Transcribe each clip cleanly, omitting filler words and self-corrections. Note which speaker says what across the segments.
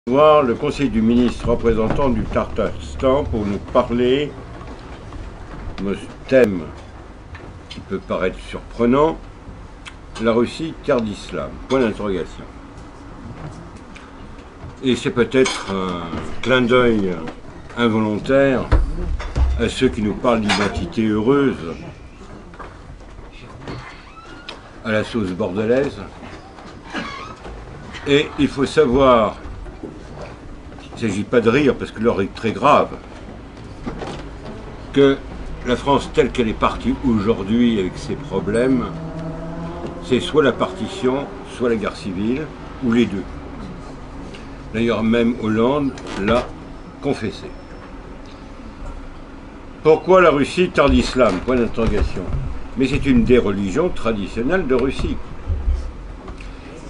Speaker 1: Voir le conseil du ministre représentant du Tatarstan pour nous parler de ce thème qui peut paraître surprenant, la Russie, terre d'islam, point d'interrogation. Et c'est peut-être un clin d'œil involontaire à ceux qui nous parlent d'identité heureuse à la sauce bordelaise. Et il faut savoir, il ne s'agit pas de rire parce que l'heure est très grave, que la France telle qu'elle est partie aujourd'hui avec ses problèmes, c'est soit la partition, soit la guerre civile, ou les deux. D'ailleurs, même Hollande l'a confessé. Pourquoi la Russie, terre d'islam? Point d'interrogation. Mais c'est une des religions traditionnelles de Russie.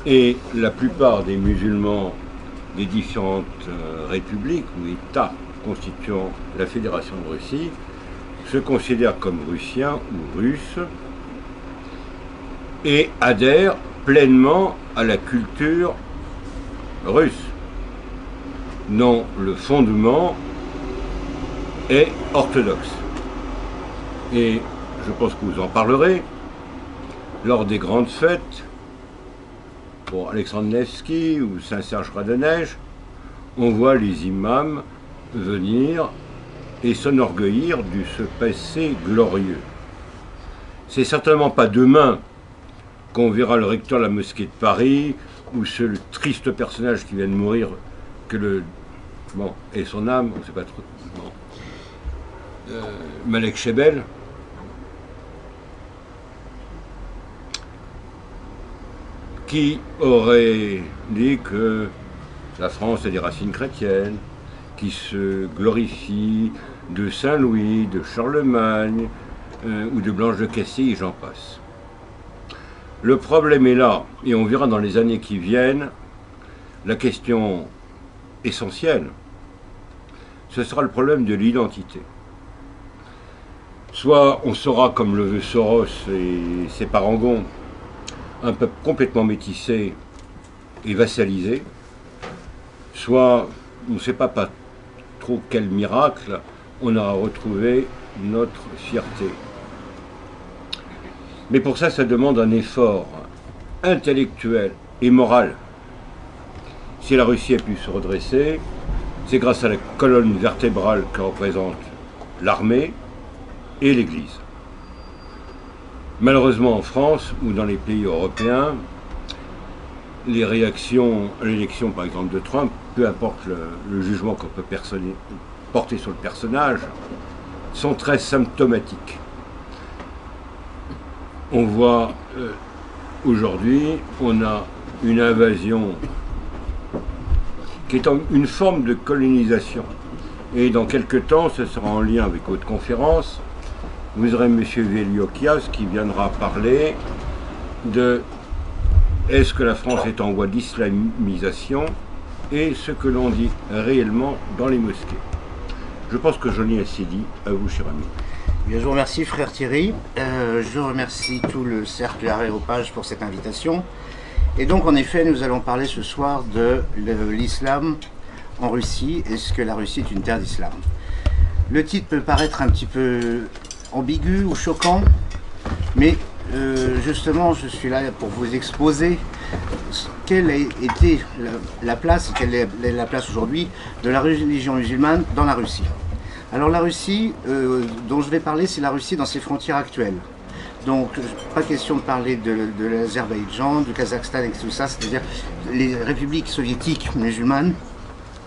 Speaker 1: Et la plupart des musulmans des différentes républiques ou États constituant la Fédération de Russie se considèrent comme russiens ou russes et adhèrent pleinement à la culture russe, dont le fondement est orthodoxe. Et je pense que vous en parlerez lors des grandes fêtes pour Alexandre Nevsky ou Saint-Serge-Croix-de-Neige. On voit les imams venir et s'enorgueillir de ce passé glorieux. C'est certainement pas demain qu'on verra le recteur de la mosquée de Paris ou ce triste personnage qui vient de mourir, que le... bon, et son âme, on ne sait pas trop... Bon. Malek Chebel, qui aurait dit que la France a des racines chrétiennes, qui se glorifie de Saint-Louis, de Charlemagne, ou de Blanche de Castille, et j'en passe. Le problème est là, et on verra dans les années qui viennent, la question essentielle, ce sera le problème de l'identité. Soit on sera, comme le veut Soros et ses parangons, un peuple complètement métissé et vassalisé, soit, on ne sait pas trop quel miracle, on aura retrouvé notre fierté. Mais pour ça, ça demande un effort intellectuel et moral. Si la Russie a pu se redresser, c'est grâce à la colonne vertébrale que représente l'armée et l'Église. Malheureusement, en France ou dans les pays européens, les réactions à l'élection, par exemple, de Trump, peu importe le jugement qu'on peut porter sur le personnage, sont très symptomatiques. On voit aujourd'hui, on a une invasion qui est une forme de colonisation. Et dans quelques temps, ce sera en lien avec votre conférence, vous aurez M. Veliokias qui viendra parler de est-ce que la France est en voie d'islamisation et ce que l'on dit réellement dans les mosquées. Je pense que j'en ai assez dit. À vous, cher ami.
Speaker 2: Bien, je vous remercie, frère Thierry. Je remercie tout le cercle Aréopage pour cette invitation. Et donc, en effet, nous allons parler ce soir de l'islam en Russie. Est-ce que la Russie est une terre d'islam? Le titre peut paraître un petit peu ambigu ou choquant, mais justement, je suis là pour vous exposer quelle a été la place, quelle est la place aujourd'hui de la religion musulmane dans la Russie. Alors la Russie dont je vais parler, c'est la Russie dans ses frontières actuelles. Donc pas question de parler de l'Azerbaïdjan, du Kazakhstan et tout ça, c'est-à-dire les républiques soviétiques musulmanes.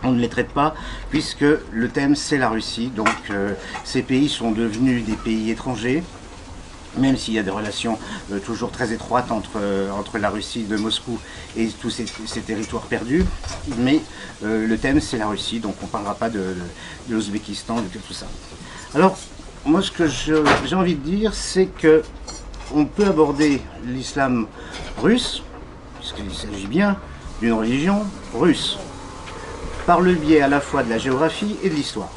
Speaker 2: On ne les traite pas puisque le thème c'est la Russie. Donc ces pays sont devenus des pays étrangers, même s'il y a des relations toujours très étroites entre la Russie de Moscou et tous ces territoires perdus. Mais le thème c'est la Russie, donc on ne parlera pas de l'Ouzbékistan, de tout ça. Alors moi ce que j'ai envie de dire, c'est que on peut aborder l'islam russe, puisqu'il s'agit bien d'une religion russe, par le biais à la fois de la géographie et de l'histoire.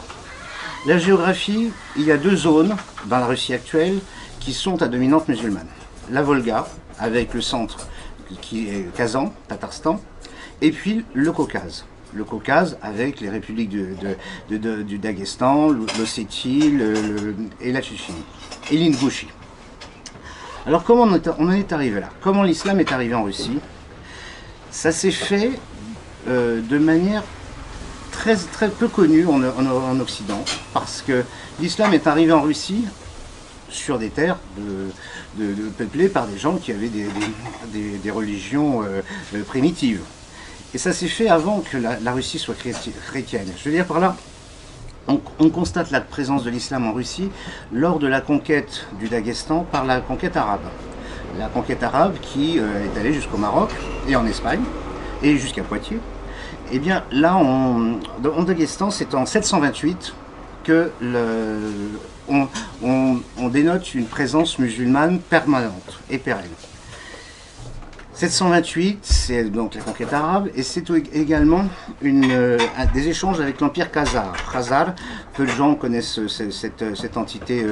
Speaker 2: La géographie, il y a deux zones dans la Russie actuelle qui sont à dominante musulmane. La Volga, avec le centre qui est Kazan, Tatarstan, et puis le Caucase. le Caucase avec les républiques du Daghestan, l'Ossétie et la Tchétchénie, et l'Ingouchie. Alors comment on en est arrivé là? Comment l'islam est arrivé en Russie? Ça s'est fait de manière très peu connue en Occident, parce que l'islam est arrivé en Russie sur des terres peuplées par des gens qui avaient des religions primitives. Et ça s'est fait avant que la Russie soit chrétienne. Je veux dire par là, on constate la présence de l'islam en Russie lors de la conquête du Daghestan par la conquête arabe. La conquête arabe qui est allée jusqu'au Maroc et en Espagne et jusqu'à Poitiers. Et bien là, en Daghestan, c'est en 728 que on dénote une présence musulmane permanente et pérenne. 728, c'est donc la conquête arabe, et c'est également des échanges avec l'empire khazar. Khazar, peu de gens connaissent cette entité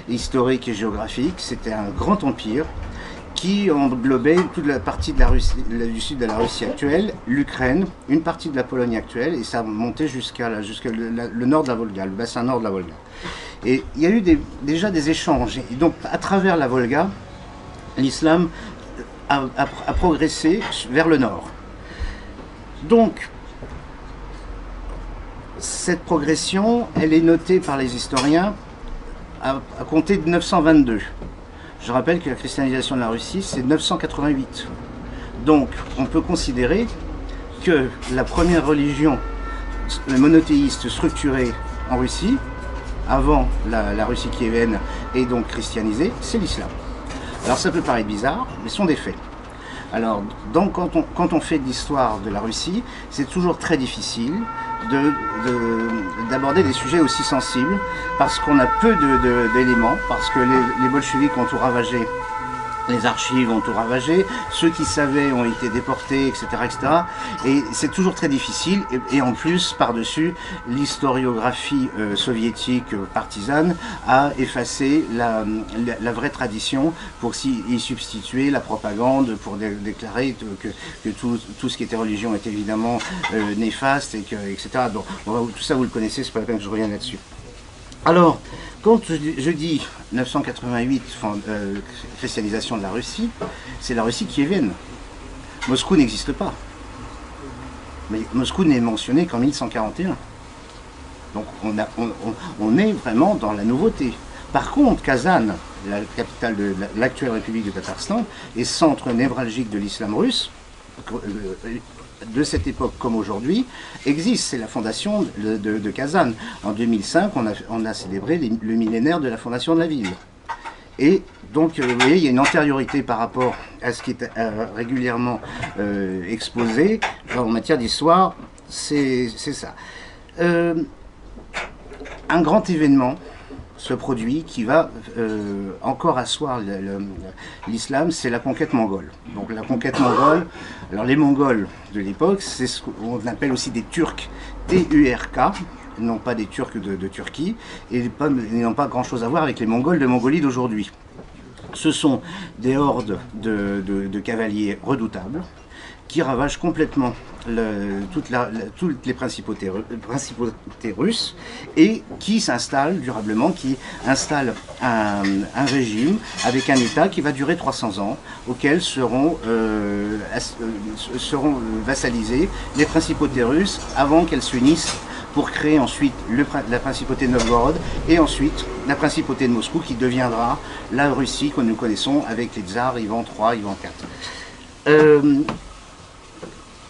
Speaker 2: historique et géographique. C'était un grand empire qui englobait toute la partie de la Russie, du sud de la Russie actuelle, l'Ukraine, une partie de la Pologne actuelle, et ça montait jusqu'à le nord de la Volga, le bassin nord de la Volga. Et il y a eu déjà des échanges. Et donc, à travers la Volga, l'islam a progressé vers le nord. Donc, cette progression, elle est notée par les historiens à compter de 922. Je rappelle que la christianisation de la Russie, c'est 988. Donc, on peut considérer que la première religion monothéiste structurée en Russie, avant la Russie kiévienne et donc christianisée, c'est l'islam. Alors ça peut paraître bizarre, mais ce sont des faits. Alors, donc, quand on fait de l'histoire de la Russie, c'est toujours très difficile d'aborder des sujets aussi sensibles, parce qu'on a peu d'éléments, parce que les bolcheviks ont tout ravagé, les archives ont tout ravagé, ceux qui savaient ont été déportés, etc. etc. Et c'est toujours très difficile, et en plus, par-dessus, l'historiographie soviétique partisane a effacé la vraie tradition pour y substituer la propagande, pour déclarer que tout ce qui était religion est évidemment néfaste, etc. Donc, tout ça vous le connaissez, c'est pas la peine que je revienne là-dessus. Alors, quand je dis 988, christianisation de la Russie, c'est la Russie kiévienne. Moscou n'existe pas. Mais Moscou n'est mentionné qu'en 1141. Donc on est vraiment dans la nouveauté. Par contre, Kazan, la capitale de l'actuelle République du Tatarstan, est centre névralgique de l'islam russe, de cette époque comme aujourd'hui, existe. C'est la fondation de Kazan. En 2005, on a célébré le millénaire de la fondation de la ville. Et donc, vous voyez, il y a une antériorité par rapport à ce qui est régulièrement exposé en matière d'histoire. C'est ça. Un grand événement se produit qui va encore asseoir l'islam, c'est la conquête mongole. Donc la conquête mongole, alors les Mongols de l'époque, c'est ce qu'on appelle aussi des Turcs, T-U-R-K, non pas des Turcs de Turquie, et ils n'ont pas grand-chose à voir avec les Mongols de Mongolie d'aujourd'hui. Ce sont des hordes de cavaliers redoutables qui ravagent complètement toutes les principautés russes et qui s'installent durablement, qui installent un régime avec un État qui va durer 300 ans, auquel seront vassalisées les principautés russes avant qu'elles s'unissent pour créer ensuite la principauté de Novgorod et ensuite la principauté de Moscou qui deviendra la Russie que nous connaissons avec les tsars Ivan III, Ivan IV.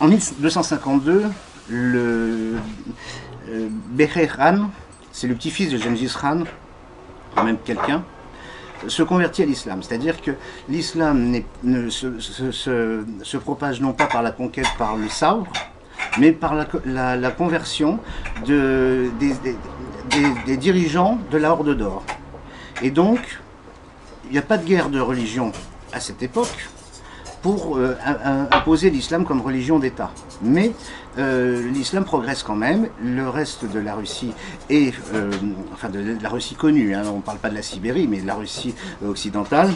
Speaker 2: En 1252, Becher Khan, c'est le petit-fils de Gengis Khan, quand même quelqu'un, se convertit à l'islam. C'est-à-dire que l'islam se propage non pas par la conquête par le sabre, mais par la conversion des dirigeants de la Horde d'Or. Et donc, il n'y a pas de guerre de religion à cette époque pour imposer l'islam comme religion d'État. Mais l'islam progresse quand même. Le reste de la Russie, enfin de la Russie connue, hein, on ne parle pas de la Sibérie, mais de la Russie occidentale,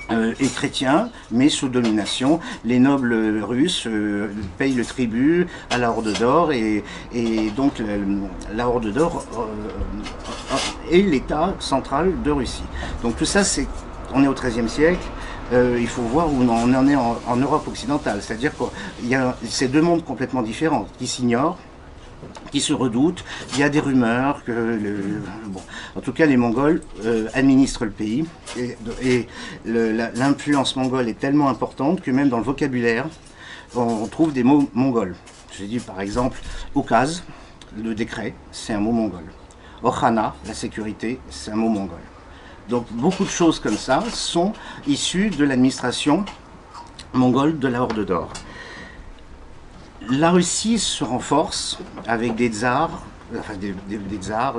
Speaker 2: et chrétien, mais sous domination. Les nobles russes payent le tribut à la Horde d'Or, et donc la Horde d'Or est l'État central de Russie. Donc tout ça, on est au XIIIe siècle. Il faut voir où on en est en Europe occidentale, c'est-à-dire qu'il y a ces deux mondes complètement différents qui s'ignorent, qui se redoutent. Il y a des rumeurs que, bon, en tout cas, les Mongols administrent le pays, et l'influence mongole est tellement importante que même dans le vocabulaire, on trouve des mots mongols. Je dis par exemple, Oukaz, le décret, c'est un mot mongol. Okhana, la sécurité, c'est un mot mongol. Donc beaucoup de choses comme ça sont issues de l'administration mongole de la Horde d'Or. La Russie se renforce avec des tsars, enfin des tsars,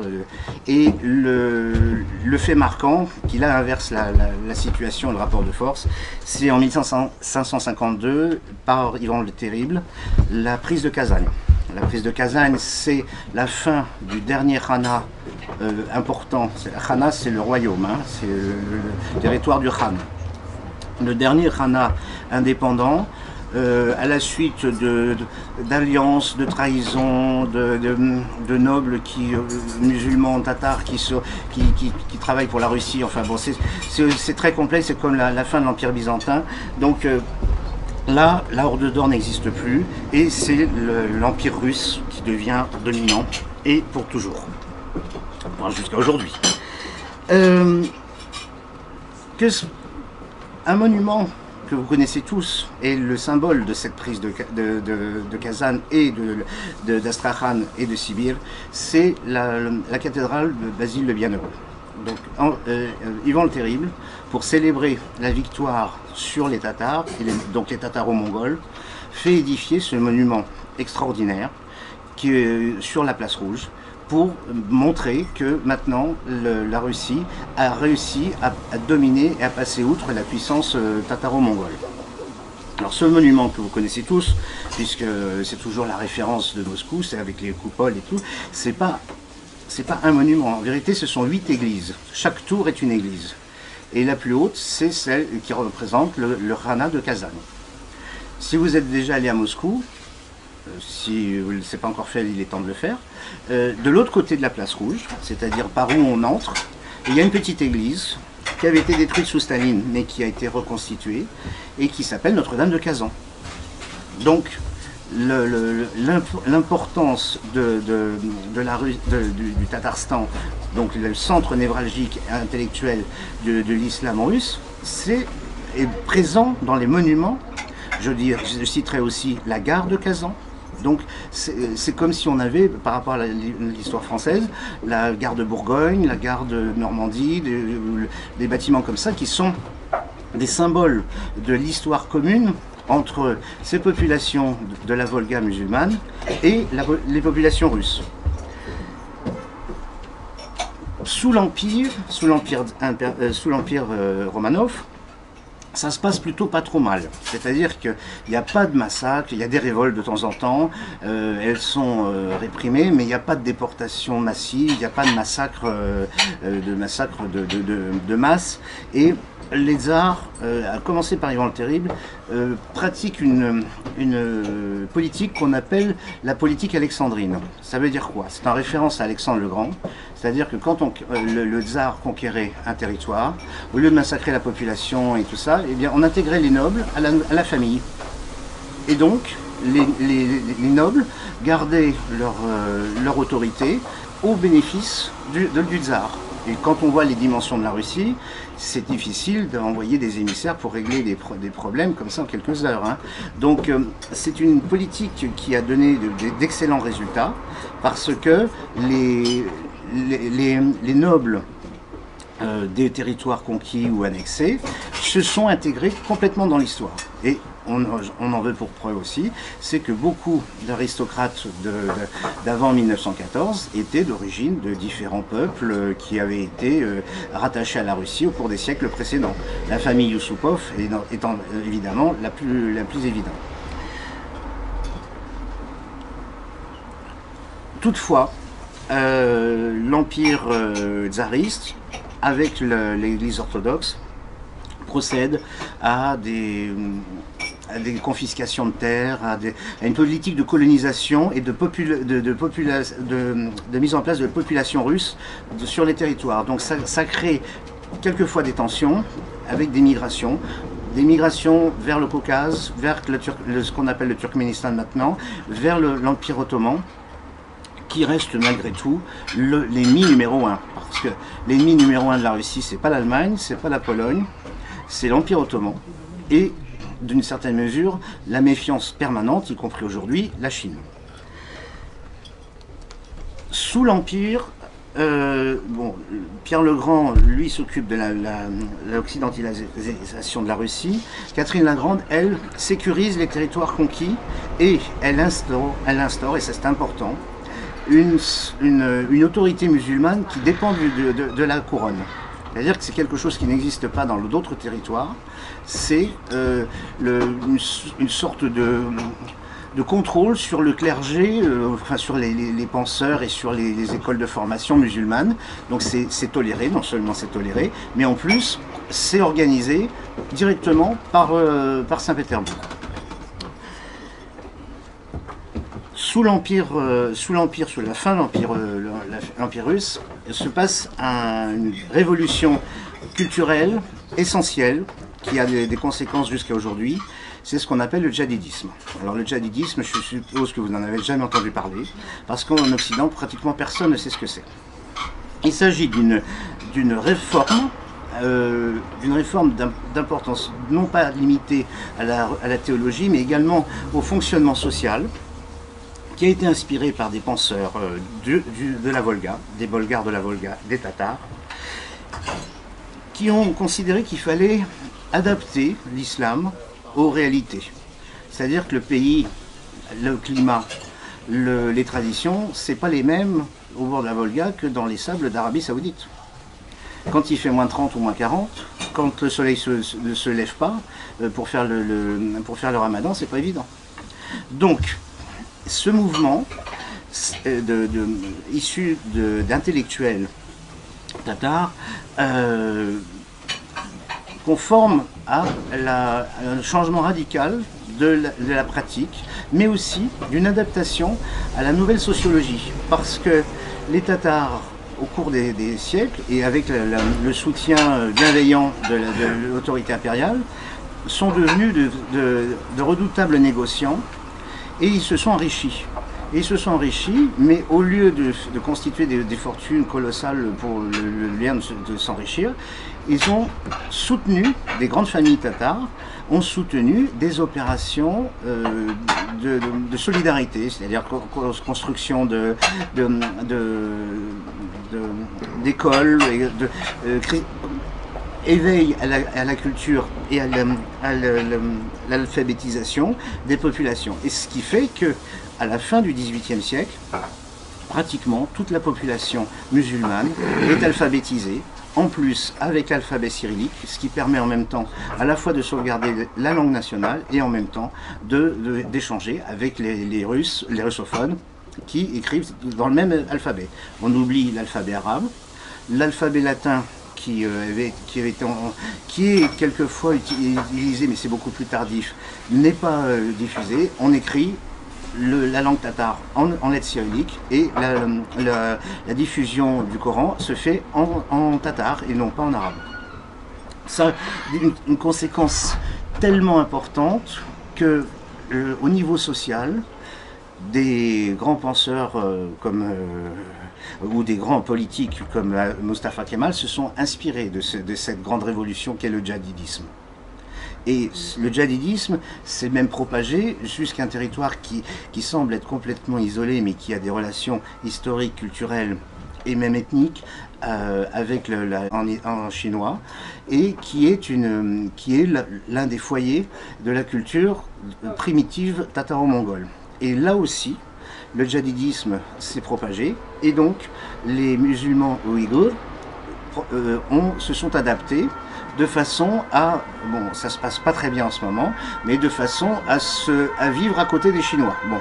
Speaker 2: et le fait marquant qui là inverse la situation, le rapport de force, c'est en 1552 par Ivan le Terrible, la prise de Kazagne. La prise de Kazagne, c'est la fin du dernier Khana important. Khana, c'est le royaume, hein, c'est le territoire du Khan. Le dernier Khana indépendant, à la suite d'alliances, de trahisons, de nobles musulmans, tatars qui travaillent pour la Russie. Enfin bon, c'est très complexe, c'est comme la fin de l'Empire byzantin. Donc là, la Horde d'Or n'existe plus, et c'est l'Empire russe qui devient dominant, et pour toujours, enfin, jusqu'à aujourd'hui. Un monument que vous connaissez tous est le symbole de cette prise de Kazan et d'Astrakhan et de Sibir, c'est la cathédrale de Basile le Bienheureux. Donc Ivan le Terrible, pour célébrer la victoire sur les Tatars, donc les Tataro-Mongols, fait édifier ce monument extraordinaire qui est sur la place rouge, pour montrer que maintenant la Russie a réussi à dominer et à passer outre la puissance tataro-mongole. Alors ce monument que vous connaissez tous, puisque c'est toujours la référence de Moscou, c'est avec les coupoles et tout, c'est pas un monument. En vérité, ce sont 8 églises. Chaque tour est une église. Et la plus haute, c'est celle qui représente le Khana de Kazan. Si vous êtes déjà allé à Moscou, si vous ne l'avez pas encore fait, il est temps de le faire. De l'autre côté de la place rouge, c'est-à-dire par où on entre, il y a une petite église qui avait été détruite sous Staline, mais qui a été reconstituée, et qui s'appelle Notre-Dame de Kazan. Donc, l'importance du Tatarstan, donc le centre névralgique et intellectuel de l'islam russe, est présent dans les monuments. Je citerai aussi la gare de Kazan. Donc c'est comme si on avait, par rapport à l'histoire française, la gare de Bourgogne, la gare de Normandie, des bâtiments comme ça qui sont des symboles de l'histoire commune entre ces populations de la Volga musulmane et les populations russes. Sous l'Empire Romanov, ça se passe plutôt pas trop mal. C'est-à-dire qu'il n'y a pas de massacre, il y a des révoltes de temps en temps, elles sont réprimées, mais il n'y a pas de déportation massive, il n'y a pas de massacre de masse. Et les tsars, à commencer par Ivan le Terrible, pratiquent une politique qu'on appelle la politique alexandrine. Ça veut dire quoi? C'est en référence à Alexandre le Grand. C'est-à-dire que quand le tsar conquérait un territoire, au lieu de massacrer la population et tout ça, eh bien, on intégrait les nobles à la famille. Et donc, les nobles gardaient leur autorité au bénéfice du tsar. Et quand on voit les dimensions de la Russie, c'est difficile d'envoyer des émissaires pour régler des problèmes comme ça en quelques heures, hein. Donc c'est une politique qui a donné d'excellents résultats, parce que les nobles des territoires conquis ou annexés se sont intégrés complètement dans l'histoire. Et on en veut pour preuve aussi, c'est que beaucoup d'aristocrates d'avant 1914 étaient d'origine de différents peuples qui avaient été rattachés à la Russie au cours des siècles précédents. La famille Yusupov étant évidemment la plus évidente. Toutefois, l'empire tsariste, avec l'Église orthodoxe, procède à des confiscations de terres, à une politique de colonisation et de mise en place de populations russes sur les territoires. Donc ça crée quelquefois des tensions avec des migrations vers le Caucase, vers ce qu'on appelle le Turkménistan maintenant, vers l'Empire ottoman, qui reste malgré tout l'ennemi numéro un. Parce que l'ennemi numéro un de la Russie, c'est pas l'Allemagne, c'est pas la Pologne, c'est l'Empire ottoman. Et d'une certaine mesure, la méfiance permanente, y compris aujourd'hui, la Chine. Sous l'Empire, Pierre le Grand, lui, s'occupe de l'occidentalisation de la Russie. Catherine la Grande, elle, sécurise les territoires conquis et elle instaure, et ça c'est important, une autorité musulmane qui dépend de la couronne. C'est-à-dire que c'est quelque chose qui n'existe pas dans d'autres territoires. C'est une sorte de contrôle sur le clergé, enfin sur les penseurs et sur les écoles de formation musulmanes. Donc c'est toléré, non seulement c'est toléré, mais en plus c'est organisé directement par Saint-Pétersbourg. Sous la fin de l'Empire russe, se passe une révolution culturelle essentielle qui a des conséquences jusqu'à aujourd'hui. C'est ce qu'on appelle le djihadisme. Alors le djihadisme, je suppose que vous n'en avez jamais entendu parler, parce qu'en Occident, pratiquement personne ne sait ce que c'est. Il s'agit d'une réforme d'importance non pas limitée à la théologie, mais également au fonctionnement social, qui a été inspiré par des penseurs de la Volga, des Bulgares de la Volga, des Tatars, qui ont considéré qu'il fallait adapter l'islam aux réalités. C'est-à-dire que le pays, le climat, les traditions, c'est pas les mêmes au bord de la Volga que dans les sables d'Arabie Saoudite. Quand il fait moins 30 ou moins 40, quand le soleil ne se lève pas, pour faire le ramadan, c'est pas évident. Donc, ce mouvement issu d'intellectuels tatars conforme à un changement radical de la pratique, mais aussi d'une adaptation à la nouvelle sociologie. Parce que les Tatars, au cours des siècles, et avec le soutien bienveillant de l'autorité impériale, sont devenus de redoutables négociants, et ils se sont enrichis. Et ils se sont enrichis, mais au lieu de constituer des fortunes colossales pour le bien de s'enrichir, ils ont soutenu, des grandes familles tatares, ont soutenu des opérations de solidarité, c'est-à-dire construction d'écoles, éveil à la culture et à l'alphabétisation des populations. Et ce qui fait que, à la fin du XVIIIe siècle, pratiquement toute la population musulmane est alphabétisée, en plus avec l'alphabet cyrillique, ce qui permet en même temps à la fois de sauvegarder la langue nationale et en même temps d'échanger avec les russophones qui écrivent dans le même alphabet. On oublie l'alphabet arabe, l'alphabet latin qui est quelquefois utilisé, mais c'est beaucoup plus tardif, n'est pas diffusé. On écrit la langue tatar en lettres cyrilliques et la diffusion du Coran se fait en tatar et non pas en arabe. Ça a une conséquence tellement importante que au niveau social, des grands penseurs ou des grands politiques comme Mustafa Kemal se sont inspirés de cette grande révolution qu'est le djihadisme. Et le djihadisme s'est même propagé jusqu'à un territoire qui semble être complètement isolé, mais qui a des relations historiques, culturelles et même ethniques en chinois, et qui est l'un des foyers de la culture primitive tataro-mongole. Et là aussi, le djihadisme s'est propagé, et donc les musulmans ouïghours se sont adaptés de façon à, bon, ça se passe pas très bien en ce moment, mais de façon à vivre à côté des Chinois. Bon,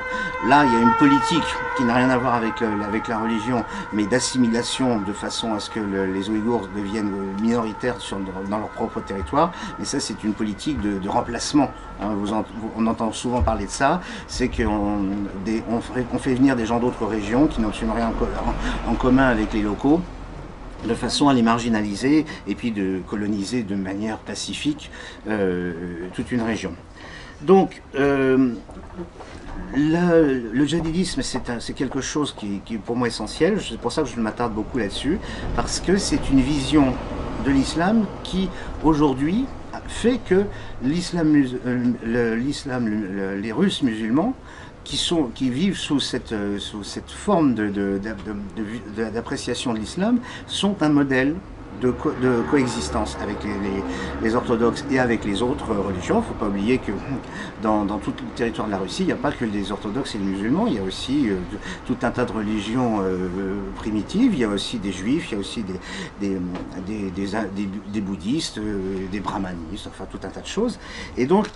Speaker 2: là, il y a une politique qui n'a rien à voir avec la religion, mais d'assimilation de façon à ce que les Ouïghours deviennent minoritaires dans leur propre territoire. Mais ça, c'est une politique de remplacement. Hein, on entend souvent parler de ça, c'est qu'on fait venir des gens d'autres régions qui n'ont absolument rien en commun avec les locaux, de façon à les marginaliser et puis de coloniser de manière pacifique toute une région. Donc, le djihadisme, c'est quelque chose qui est pour moi essentiel. C'est pour ça que je m'attarde beaucoup là-dessus, parce que c'est une vision de l'islam qui, aujourd'hui, fait que les Russes musulmans, qui vivent sous cette forme d'appréciation de l'islam, sont un modèle de coexistence avec les orthodoxes et avec les autres religions. Il ne faut pas oublier que dans tout le territoire de la Russie, il n'y a pas que les orthodoxes et les musulmans, il y a aussi tout un tas de religions primitives, il y a aussi des juifs, il y a aussi des bouddhistes, des brahmanistes, enfin tout un tas de choses. Et donc,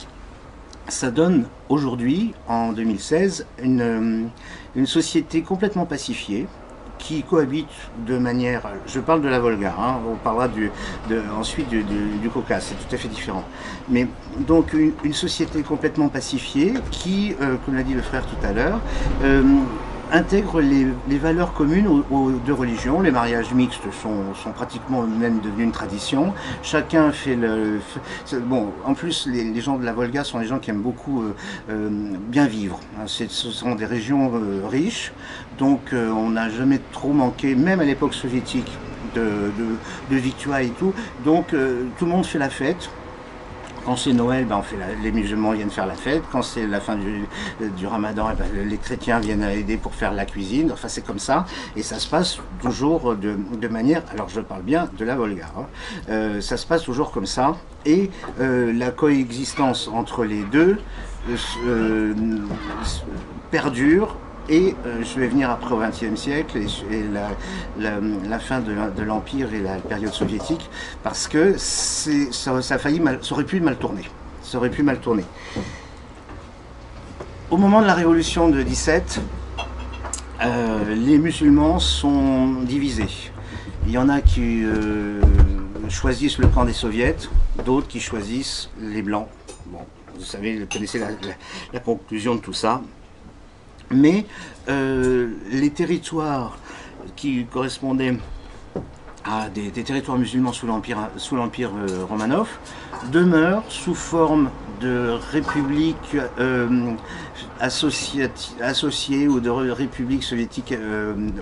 Speaker 2: ça donne aujourd'hui, en 2016, une société complètement pacifiée, qui cohabitent de manière... Je parle de la Volga, hein, on parlera ensuite du Caucase, c'est tout à fait différent. Mais donc une société complètement pacifiée qui, comme l'a dit le frère tout à l'heure, intègre les valeurs communes aux deux religions. Les mariages mixtes sont pratiquement même devenus une tradition. Chacun fait bon, en plus, les gens de la Volga sont des gens qui aiment beaucoup bien vivre. Ce sont des régions riches, donc on n'a jamais trop manqué, même à l'époque soviétique, de victuailles et tout. Donc tout le monde fait la fête. Quand c'est Noël, ben les musulmans viennent faire la fête. Quand c'est la fin du Ramadan, ben les chrétiens viennent aider pour faire la cuisine. Enfin, c'est comme ça. Et ça se passe toujours de manière... Alors, je parle bien de la Volga. Hein. Ça se passe toujours comme ça. Et la coexistence entre les deux perdure. Et je vais venir après au XXe siècle et la fin de l'Empire et la période soviétique, parce que ça aurait pu mal tourner. Ça aurait pu mal tourner. Au moment de la révolution de 17, les musulmans sont divisés. Il y en a qui choisissent le camp des soviets, d'autres qui choisissent les blancs. Bon, vous savez, vous connaissez la conclusion de tout ça. Mais les territoires qui correspondaient à des territoires musulmans sous l'Empire Romanov demeurent sous forme de républiques associées ou de républiques soviétiques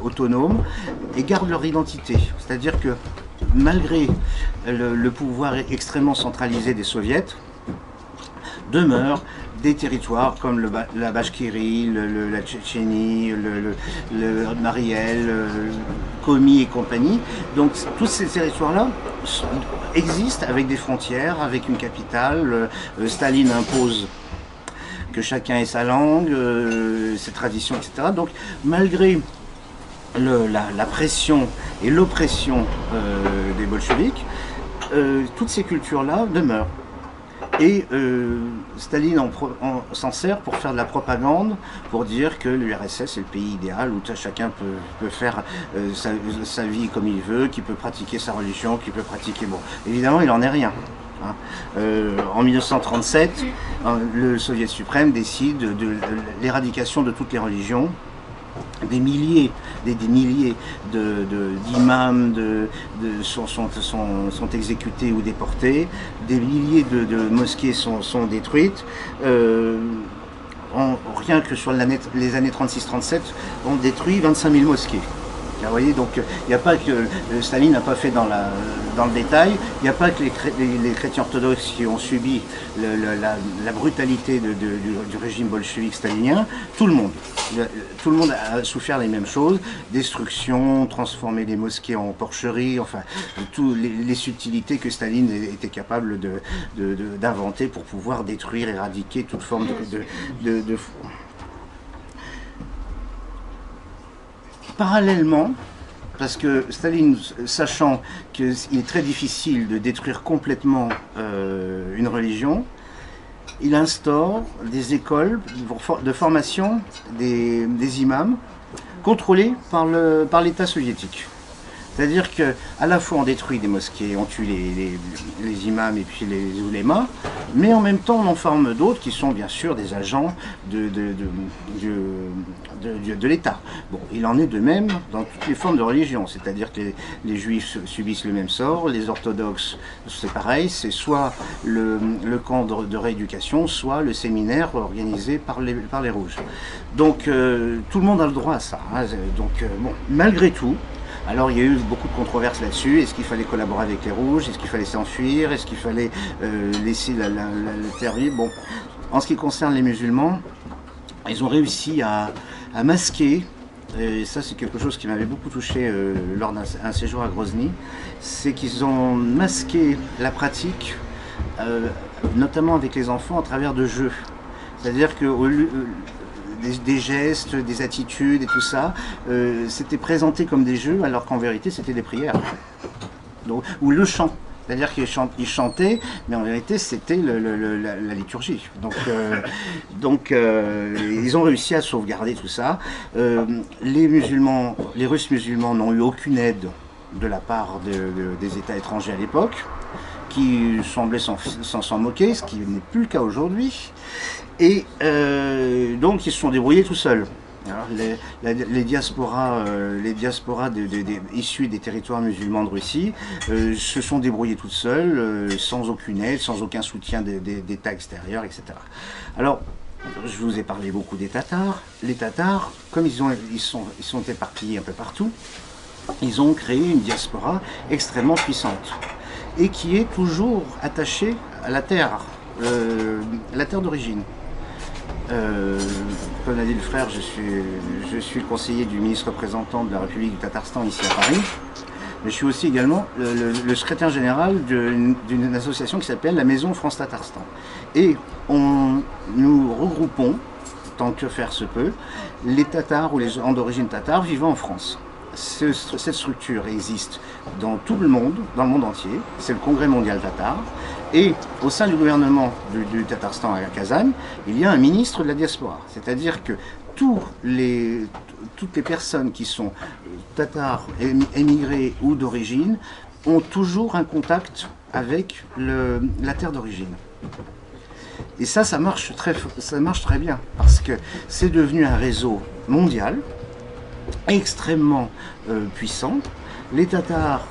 Speaker 2: autonomes et gardent leur identité. C'est-à-dire que malgré le pouvoir extrêmement centralisé des soviets, demeurent des territoires comme la Bachkirie, la Tchétchénie, le Mariel, Komi et compagnie. Donc tous ces territoires-là existent avec des frontières, avec une capitale. Staline impose que chacun ait sa langue, ses traditions, etc. Donc malgré la pression et l'oppression des bolcheviks, toutes ces cultures-là demeurent. Et Staline s'en sert pour faire de la propagande, pour dire que l'URSS est le pays idéal où chacun peut faire sa vie comme il veut, qui peut pratiquer sa religion, qui peut pratiquer... Bon, évidemment, il n'en est rien. Hein. En 1937, le Soviet suprême décide de l'éradication de toutes les religions. Des milliers d'imams sont exécutés ou déportés, des milliers de mosquées sont détruites. Rien que sur les années 36-37, on détruit 25 000 mosquées. Vous voyez, donc il n'y a pas que Staline n'a pas fait dans le détail, il n'y a pas que les chrétiens orthodoxes qui ont subi la brutalité du régime bolchevique stalinien, tout le monde a souffert les mêmes choses, destruction, transformer les mosquées en porcheries, enfin toutes les subtilités que Staline était capable d'inventer pour pouvoir détruire, éradiquer toute forme de Parallèlement, parce que Staline, sachant qu'il est très difficile de détruire complètement une religion, il instaure des écoles de formation des imams contrôlées par l'État soviétique. C'est-à-dire qu'à la fois on détruit des mosquées, on tue les imams et puis les oulémas, mais en même temps on en forme d'autres qui sont bien sûr des agents de l'État. Bon, il en est de même dans toutes les formes de religion, c'est-à-dire que les juifs subissent le même sort, les orthodoxes c'est pareil, c'est soit le camp de rééducation, soit le séminaire organisé par les rouges. Donc tout le monde a le droit à ça. Hein. Donc bon, malgré tout, alors il y a eu beaucoup de controverses là-dessus. Est-ce qu'il fallait collaborer avec les rouges? Est-ce qu'il fallait s'enfuir? Est-ce qu'il fallait laisser la terre libre? Bon, en ce qui concerne les musulmans, ils ont réussi à masquer, et ça c'est quelque chose qui m'avait beaucoup touché lors d'un séjour à Grozny, c'est qu'ils ont masqué la pratique, notamment avec les enfants, à travers de jeux. C'est-à-dire que des gestes, des attitudes et tout ça, c'était présenté comme des jeux alors qu'en vérité c'était des prières. Donc, ou le chant, c'est-à-dire qu'ils chantaient, mais en vérité c'était la liturgie. Donc, ils ont réussi à sauvegarder tout ça. Les Russes musulmans n'ont eu aucune aide de la part des États étrangers à l'époque, qui semblaient s'en moquer, ce qui n'est plus le cas aujourd'hui. Et donc ils se sont débrouillés tout seuls. Alors, les diasporas issues des territoires musulmans de Russie se sont débrouillées toutes seules, sans aucune aide, sans aucun soutien d'État extérieur, etc. Alors, je vous ai parlé beaucoup des Tatars. Les Tatars, comme ils sont éparpillés un peu partout, ils ont créé une diaspora extrêmement puissante et qui est toujours attachée à la terre d'origine. Comme l'a dit le frère, je suis le conseiller du ministre représentant de la République du Tatarstan ici à Paris. Mais je suis aussi également le secrétaire général d'une association qui s'appelle la Maison France Tatarstan. Et nous regroupons, tant que faire se peut, les Tatars ou les gens d'origine tatar vivant en France. Cette structure existe dans tout le monde, dans le monde entier. C'est le Congrès mondial tatar. Et au sein du gouvernement du Tatarstan à Kazan, il y a un ministre de la diaspora. C'est-à-dire que toutes les personnes qui sont tatars, émigrés ou d'origine, ont toujours un contact avec la terre d'origine. Et ça marche très bien, parce que c'est devenu un réseau mondial, extrêmement puissant. Les Tatars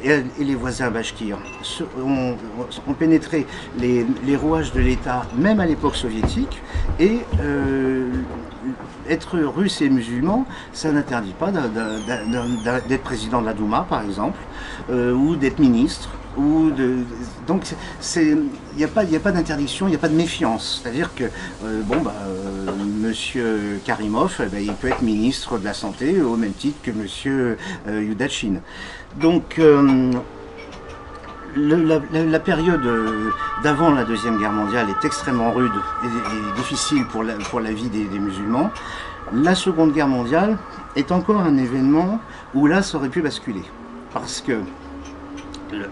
Speaker 2: et les voisins bachkirs ont pénétré les rouages de l'État, même à l'époque soviétique, et être russe et musulman, ça n'interdit pas d'être président de la Douma, par exemple, ou d'être ministre. Donc il n'y a pas d'interdiction, il n'y a pas de méfiance. C'est-à-dire que monsieur Karimov, il peut être ministre de la Santé au même titre que monsieur Yudachin. Donc la période d'avant la Deuxième Guerre mondiale est extrêmement rude et difficile pour la vie des musulmans. La Seconde Guerre mondiale est encore un événement où là ça aurait pu basculer. Parce que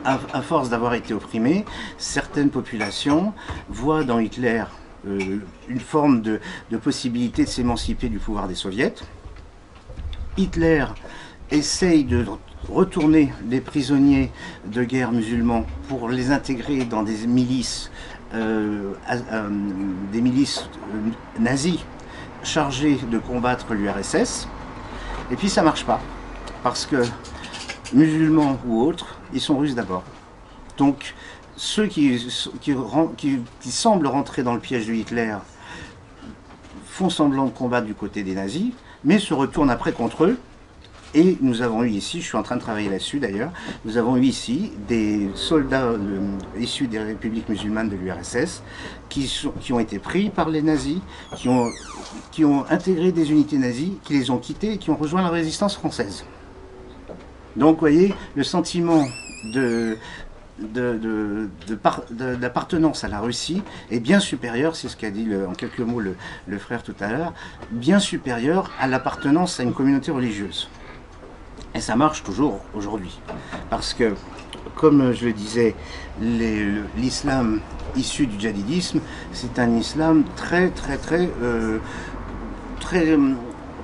Speaker 2: à force d'avoir été opprimés, certaines populations voient dans Hitler une forme de possibilité de s'émanciper du pouvoir des soviets. Hitler essaye de retourner les prisonniers de guerre musulmans pour les intégrer dans des milices nazies chargées de combattre l'URSS. Et puis ça marche pas, parce que musulmans ou autres, ils sont russes d'abord. Donc ceux qui semblent rentrer dans le piège de Hitler font semblant de combattre du côté des nazis, mais se retournent après contre eux. Et nous avons eu ici, je suis en train de travailler là-dessus d'ailleurs, nous avons eu ici des soldats issus des républiques musulmanes de l'URSS qui ont été pris par les nazis, qui ont intégré des unités nazies, qui les ont quittés et qui ont rejoint la résistance française. Donc vous voyez, le sentiment d'appartenance à la Russie est bien supérieur, c'est ce qu'a dit en quelques mots le frère tout à l'heure, bien supérieur à l'appartenance à une communauté religieuse. Et ça marche toujours aujourd'hui. Parce que, comme je le disais, l'islam issu du djihadisme, c'est un islam très,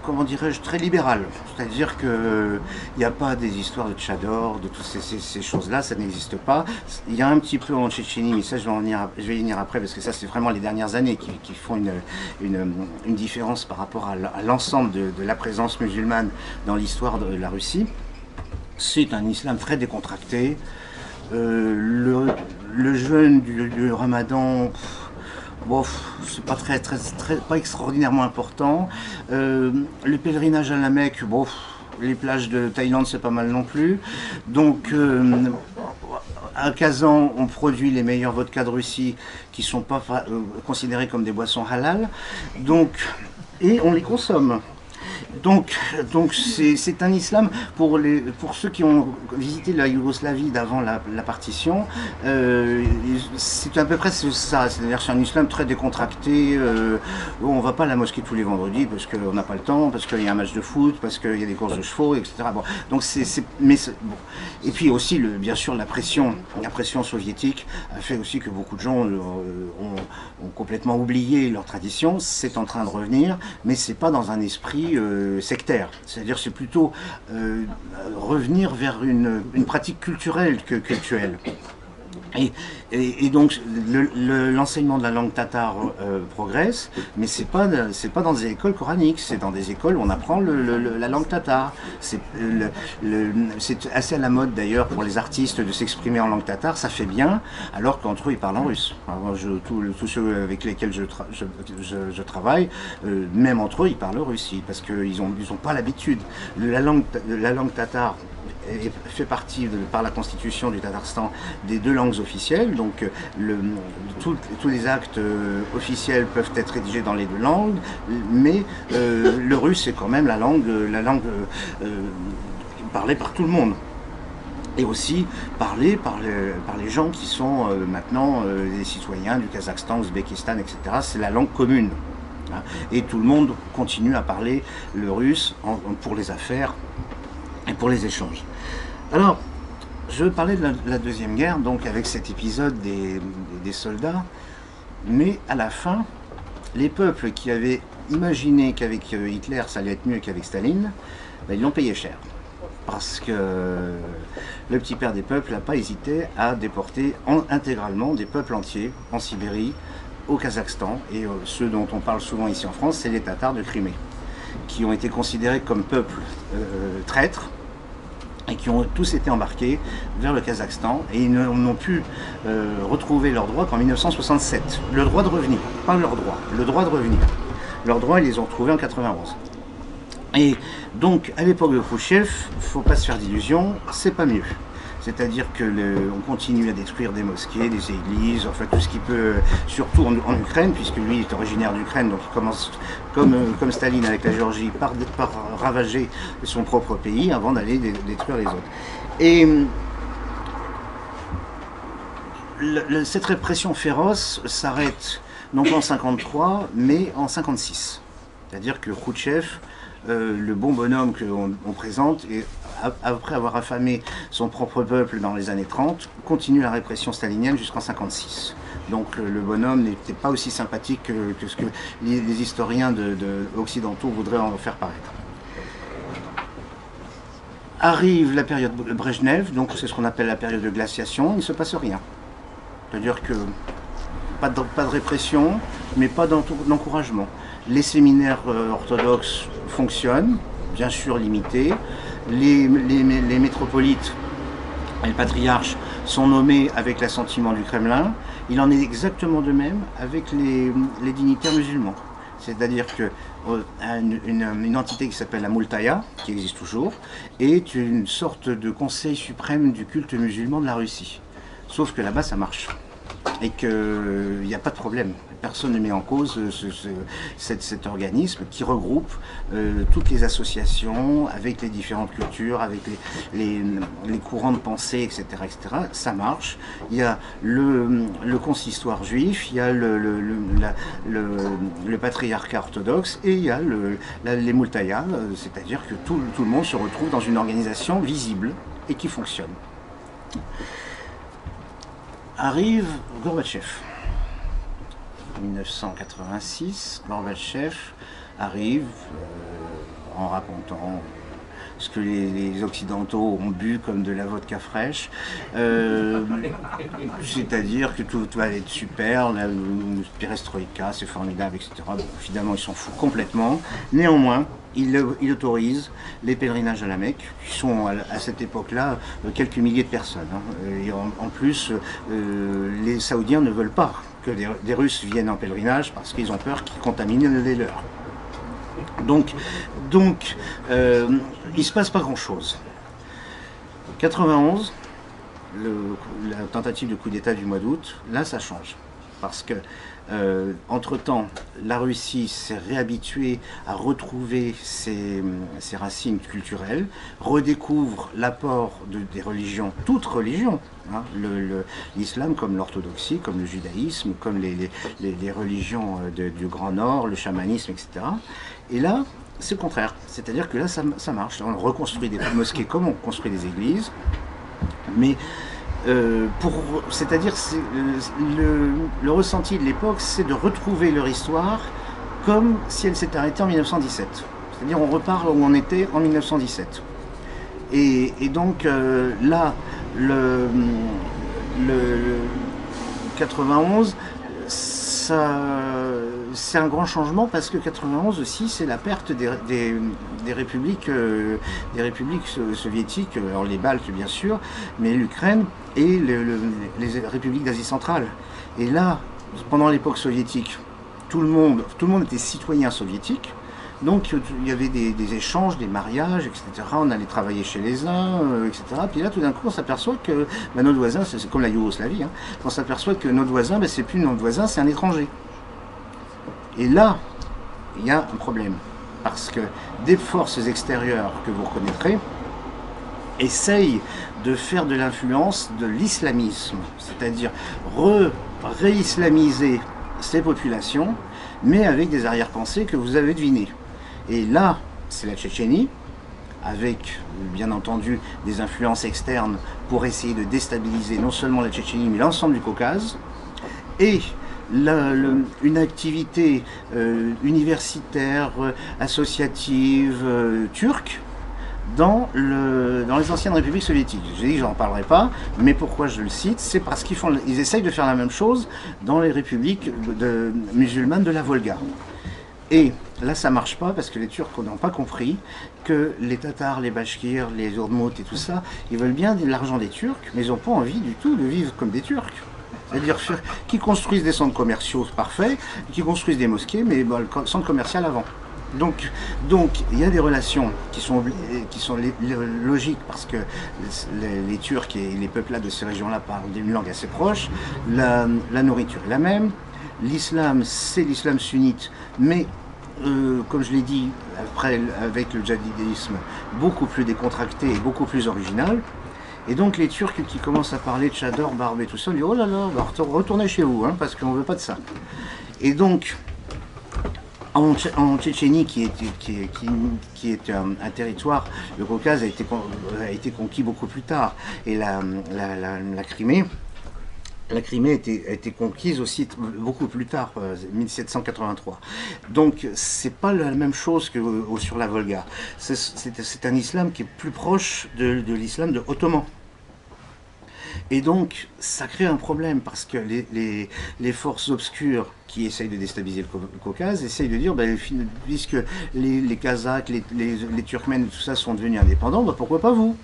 Speaker 2: comment dirais-je, très libéral. C'est-à-dire qu'il n'y a pas des histoires de tchador, de toutes ces choses-là, ça n'existe pas. Il y a un petit peu en Tchétchénie, mais ça je vais y venir après, parce que ça c'est vraiment les dernières années qui font une différence par rapport à l'ensemble de la présence musulmane dans l'histoire de la Russie. C'est un islam très décontracté. Le jeûne du Ramadan, bon, c'est pas pas extraordinairement important. Le pèlerinage à la Mecque, bon, les plages de Thaïlande c'est pas mal non plus. Donc à Kazan, on produit les meilleurs vodkas de Russie qui sont pas considérés comme des boissons halal. Donc, et on les consomme. Donc c'est un islam pour ceux qui ont visité la Yougoslavie d'avant la partition, c'est à peu près ça, c'est-à-dire c'est un islam très décontracté, on va pas à la mosquée tous les vendredis parce qu'on n'a pas le temps, parce qu'il y a un match de foot, parce qu'il y a des courses de chevaux, etc. Bon, donc bon. Et puis aussi bien sûr la pression soviétique a fait aussi que beaucoup de gens ont complètement oublié leur tradition. C'est en train de revenir, mais c'est pas dans un esprit sectaire, c'est-à-dire c'est plutôt revenir vers une pratique culturelle que cultuelle. Et donc l'enseignement de la langue tatare progresse, mais c'est pas dans des écoles coraniques, c'est dans des écoles où on apprend la langue tatare. C'est assez à la mode d'ailleurs pour les artistes de s'exprimer en langue tatare, ça fait bien, alors qu'entre eux ils parlent en russe. Alors, tous ceux avec lesquels je travaille, même entre eux ils parlent russe, parce qu'ils ont pas l'habitude. La langue tatare fait partie, par la constitution du Tatarstan, des 2 langues officielles. Donc tous les actes officiels peuvent être rédigés dans les 2 langues, mais le russe est quand même la langue parlée par tout le monde. Et aussi parlée par les gens qui sont maintenant des citoyens du Kazakhstan, Ouzbékistan, etc. C'est la langue commune. Et tout le monde continue à parler le russe pour les affaires et pour les échanges. Alors, je parlais de la Deuxième Guerre, donc avec cet épisode des soldats, mais à la fin, les peuples qui avaient imaginé qu'avec Hitler ça allait être mieux qu'avec Staline, ils l'ont payé cher. Parce que le petit père des peuples n'a pas hésité à déporter intégralement des peuples entiers en Sibérie, au Kazakhstan, et ceux dont on parle souvent ici en France, c'est les Tatars de Crimée, qui ont été considérés comme peuple traître, et qui ont tous été embarqués vers le Kazakhstan, et ils n'ont pu retrouver leurs droits qu'en 1967. Le droit de revenir, pas leur droit, le droit de revenir. Leurs droits, ils les ont retrouvés en 91. Et donc, à l'époque de Khrouchtchev, il ne faut pas se faire d'illusions, c'est pas mieux. C'est-à-dire qu'on continue à détruire des mosquées, des églises, enfin tout ce qui peut, surtout en Ukraine, puisque lui est originaire d'Ukraine, donc il commence, comme Staline avec la Géorgie, par ravager son propre pays avant d'aller détruire les autres. Et cette répression féroce s'arrête non pas en 1953, mais en 1956. C'est-à-dire que Khrouchtchev, le bon bonhomme qu'on présente, et après avoir affamé son propre peuple dans les années 30, continue la répression stalinienne jusqu'en 1956. Donc le bonhomme n'était pas aussi sympathique que ce que les historiens occidentaux voudraient en faire paraître. Arrive la période Brejnev, donc c'est ce qu'on appelle la période de glaciation, il ne se passe rien. C'est-à-dire que pas de répression, mais pas d'encouragement. Les séminaires orthodoxes fonctionnent, bien sûr limités. Les métropolites et le patriarche sont nommés avec l'assentiment du Kremlin. Il en est exactement de même avec les dignitaires musulmans. C'est-à-dire qu'une entité qui s'appelle la Moultaya, qui existe toujours, est une sorte de conseil suprême du culte musulman de la Russie. Sauf que là-bas, ça marche. et qu'il n'y a pas de problème. Personne ne met en cause cet organisme qui regroupe toutes les associations avec les différentes cultures, avec les courants de pensée, etc., etc. Ça marche. Il y a le consistoire juif, il y a le patriarcat orthodoxe et il y a les multaya, c'est-à-dire que tout le monde se retrouve dans une organisation visible et qui fonctionne. Arrive Gorbatchev. 1986, Gorbatchev arrive en racontant ce que les Occidentaux ont bu comme de la vodka fraîche, c'est-à-dire que tout va être super, la perestroïka, c'est formidable, etc. Bon, finalement, ils s'en foutent complètement. Néanmoins, il autorise les pèlerinages à la Mecque, qui sont à cette époque-là quelques milliers de personnes. Et en plus, les Saoudiens ne veulent pas que des Russes viennent en pèlerinage parce qu'ils ont peur qu'ils contaminent les leurs. Donc il ne se passe pas grand-chose. 91, la tentative de coup d'État du mois d'août, là ça change. Parce que, entre-temps, la Russie s'est réhabituée à retrouver ses racines culturelles, redécouvre l'apport des religions, toutes religions, hein, l'islam comme l'orthodoxie, comme le judaïsme, comme les religions du Grand Nord, le chamanisme, etc. Et là, c'est le contraire. C'est-à-dire que là, ça marche. On reconstruit des mosquées comme on construit des églises, mais c'est-à-dire le ressenti de l'époque, c'est de retrouver leur histoire comme si elle s'était arrêtée en 1917. C'est-à-dire on repart où on était en 1917. Et donc là, le 91, c'est un grand changement parce que 91 aussi, c'est la perte des républiques soviétiques, alors les Baltes bien sûr, mais l'Ukraine et les républiques d'Asie centrale. Et là, pendant l'époque soviétique, tout le monde était citoyen soviétique. Donc il y avait des échanges, des mariages, etc. On allait travailler chez les uns, etc. Puis là, tout d'un coup, on s'aperçoit que notre voisin, c'est comme la Yougoslavie, hein, on s'aperçoit que notre voisin, c'est plus notre voisin, c'est un étranger. Et là, il y a un problème. Parce que des forces extérieures que vous reconnaîtrez essayent de faire de l'influence de l'islamisme, c'est-à-dire réislamiser ces populations, mais avec des arrière-pensées que vous avez devinées. Et là, c'est la Tchétchénie, avec bien entendu des influences externes pour essayer de déstabiliser non seulement la Tchétchénie, mais l'ensemble du Caucase, et une activité universitaire, associative, turque, dans les anciennes républiques soviétiques. J'ai dit que j'en parlerai pas, mais pourquoi je le cite? C'est parce qu'ils essayent de faire la même chose dans les républiques musulmanes de la Volga. Et là, ça marche pas parce que les Turcs n'ont pas compris que les Tatars, les Bachkirs, les Oudmoutes et tout ça, ils veulent bien de l'argent des Turcs, mais ils n'ont pas envie du tout de vivre comme des Turcs. C'est-à-dire qu'ils construisent des centres commerciaux parfaits, qu'ils construisent des mosquées, mais le centre commercial avant. Donc il y a des relations qui sont logiques parce que les Turcs et les peuplades de ces régions-là parlent une langue assez proche, la nourriture est la même, l'islam c'est l'islam sunnite, mais comme je l'ai dit, après avec le djihadisme, beaucoup plus décontracté et beaucoup plus original. Et donc les Turcs qui commencent à parler de chador, barbe et tout ça, on dit oh là là, retournez chez vous, hein, parce qu'on ne veut pas de ça. Et donc, en Tchétchénie, qui est un territoire, le Caucase a été conquis beaucoup plus tard. Et la Crimée a été conquise aussi beaucoup plus tard, 1783. Donc c'est pas la même chose que sur la Volga. C'est un islam qui est plus proche de l'islam de Ottoman. Et donc, ça crée un problème parce que les forces obscures qui essayent de déstabiliser le Caucase essayent de dire, puisque les Kazakhs, les Turkmènes, tout ça sont devenus indépendants, pourquoi pas vous?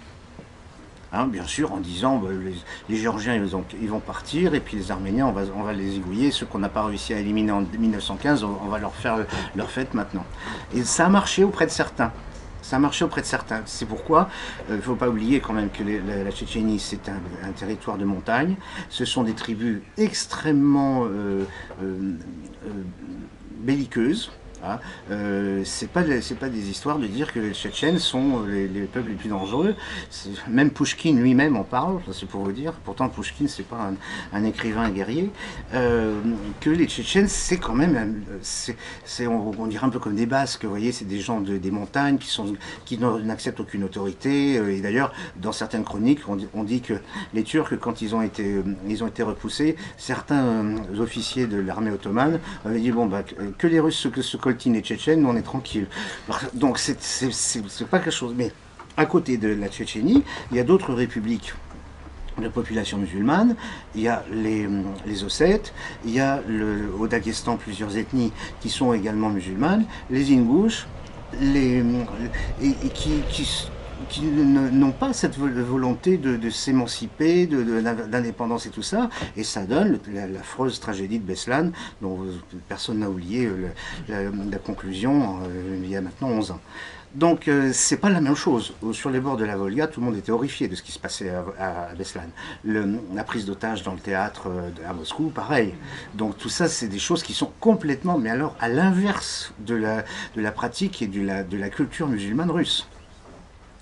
Speaker 2: Hein, bien sûr, en disant, les Géorgiens, ils vont partir, et puis les Arméniens, on va les égouiller. Ceux qu'on n'a pas réussi à éliminer en 1915, on va leur faire leur fête maintenant. Et ça a marché auprès de certains. ça a marché auprès de certains. C'est pourquoi il ne faut pas oublier quand même que la Tchétchénie, c'est un territoire de montagne. Ce sont des tribus extrêmement belliqueuses. Hein. C'est pas des histoires de dire que les Tchétchènes sont les peuples les plus dangereux. Même Pouchkine lui-même en parle, c'est pour vous dire. Pourtant Pouchkine c'est pas un écrivain guerrier. Que les Tchétchènes c'est quand même, on dirait un peu comme des Basques. Vous voyez, c'est des gens des montagnes qui n'acceptent aucune autorité. Et d'ailleurs, dans certaines chroniques, on dit que les Turcs, quand ils ont été repoussés, certains officiers de l'armée ottomane avaient dit bon bah que les Russes se coltinent les Tchétchènes, nous on est tranquille. Donc c'est pas quelque chose. Mais à côté de la Tchétchénie, il y a d'autres républiques de population musulmane, il y a les Ossètes, il y a au Daghestan plusieurs ethnies qui sont également musulmanes, les Ingouches, qui n'ont pas cette volonté de s'émanciper, d'indépendance et tout ça, et ça donne l'affreuse tragédie de Beslan, dont personne n'a oublié la conclusion il y a maintenant 11 ans. Donc c'est pas la même chose. Sur les bords de la Volga, tout le monde était horrifié de ce qui se passait à Beslan. La prise d'otages dans le théâtre à Moscou, pareil. Donc tout ça, c'est des choses qui sont complètement, mais alors à l'inverse de la pratique et de la culture musulmane russe.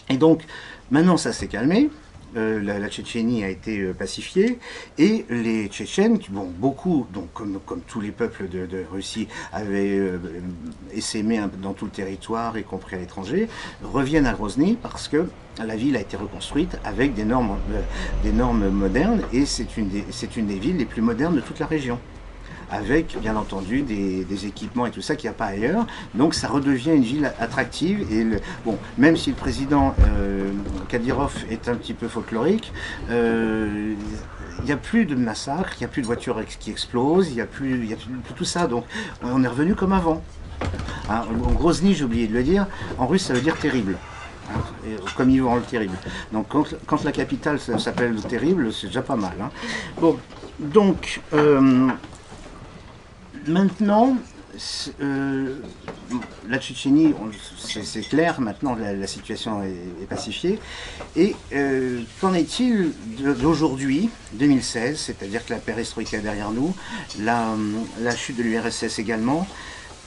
Speaker 2: Et donc, maintenant ça s'est calmé, la Tchétchénie a été pacifiée, et les Tchétchènes, bon, beaucoup, donc comme tous les peuples de Russie, avaient essaimé dans tout le territoire, y compris à l'étranger, reviennent à Grozny parce que la ville a été reconstruite avec des normes modernes, et c'est une des villes les plus modernes de toute la région, avec bien entendu des équipements et tout ça qu'il n'y a pas ailleurs. Donc ça redevient une ville attractive. Et bon, même si le président Kadyrov est un petit peu folklorique, il n'y a plus de massacres, il n'y a plus de voitures qui explosent, il n'y a plus tout ça. Donc on est revenu comme avant. Hein, en Grozny, j'ai oublié de le dire, en russe ça veut dire terrible. Comme Ivan le terrible. Donc quand la capitale s'appelle le terrible, c'est déjà pas mal. Hein. Bon, donc maintenant, la Tchétchénie, c'est clair, maintenant la situation est pacifiée. Et qu'en est-il d'aujourd'hui, 2016, c'est-à-dire que la perestroïka est derrière nous, la chute de l'URSS également,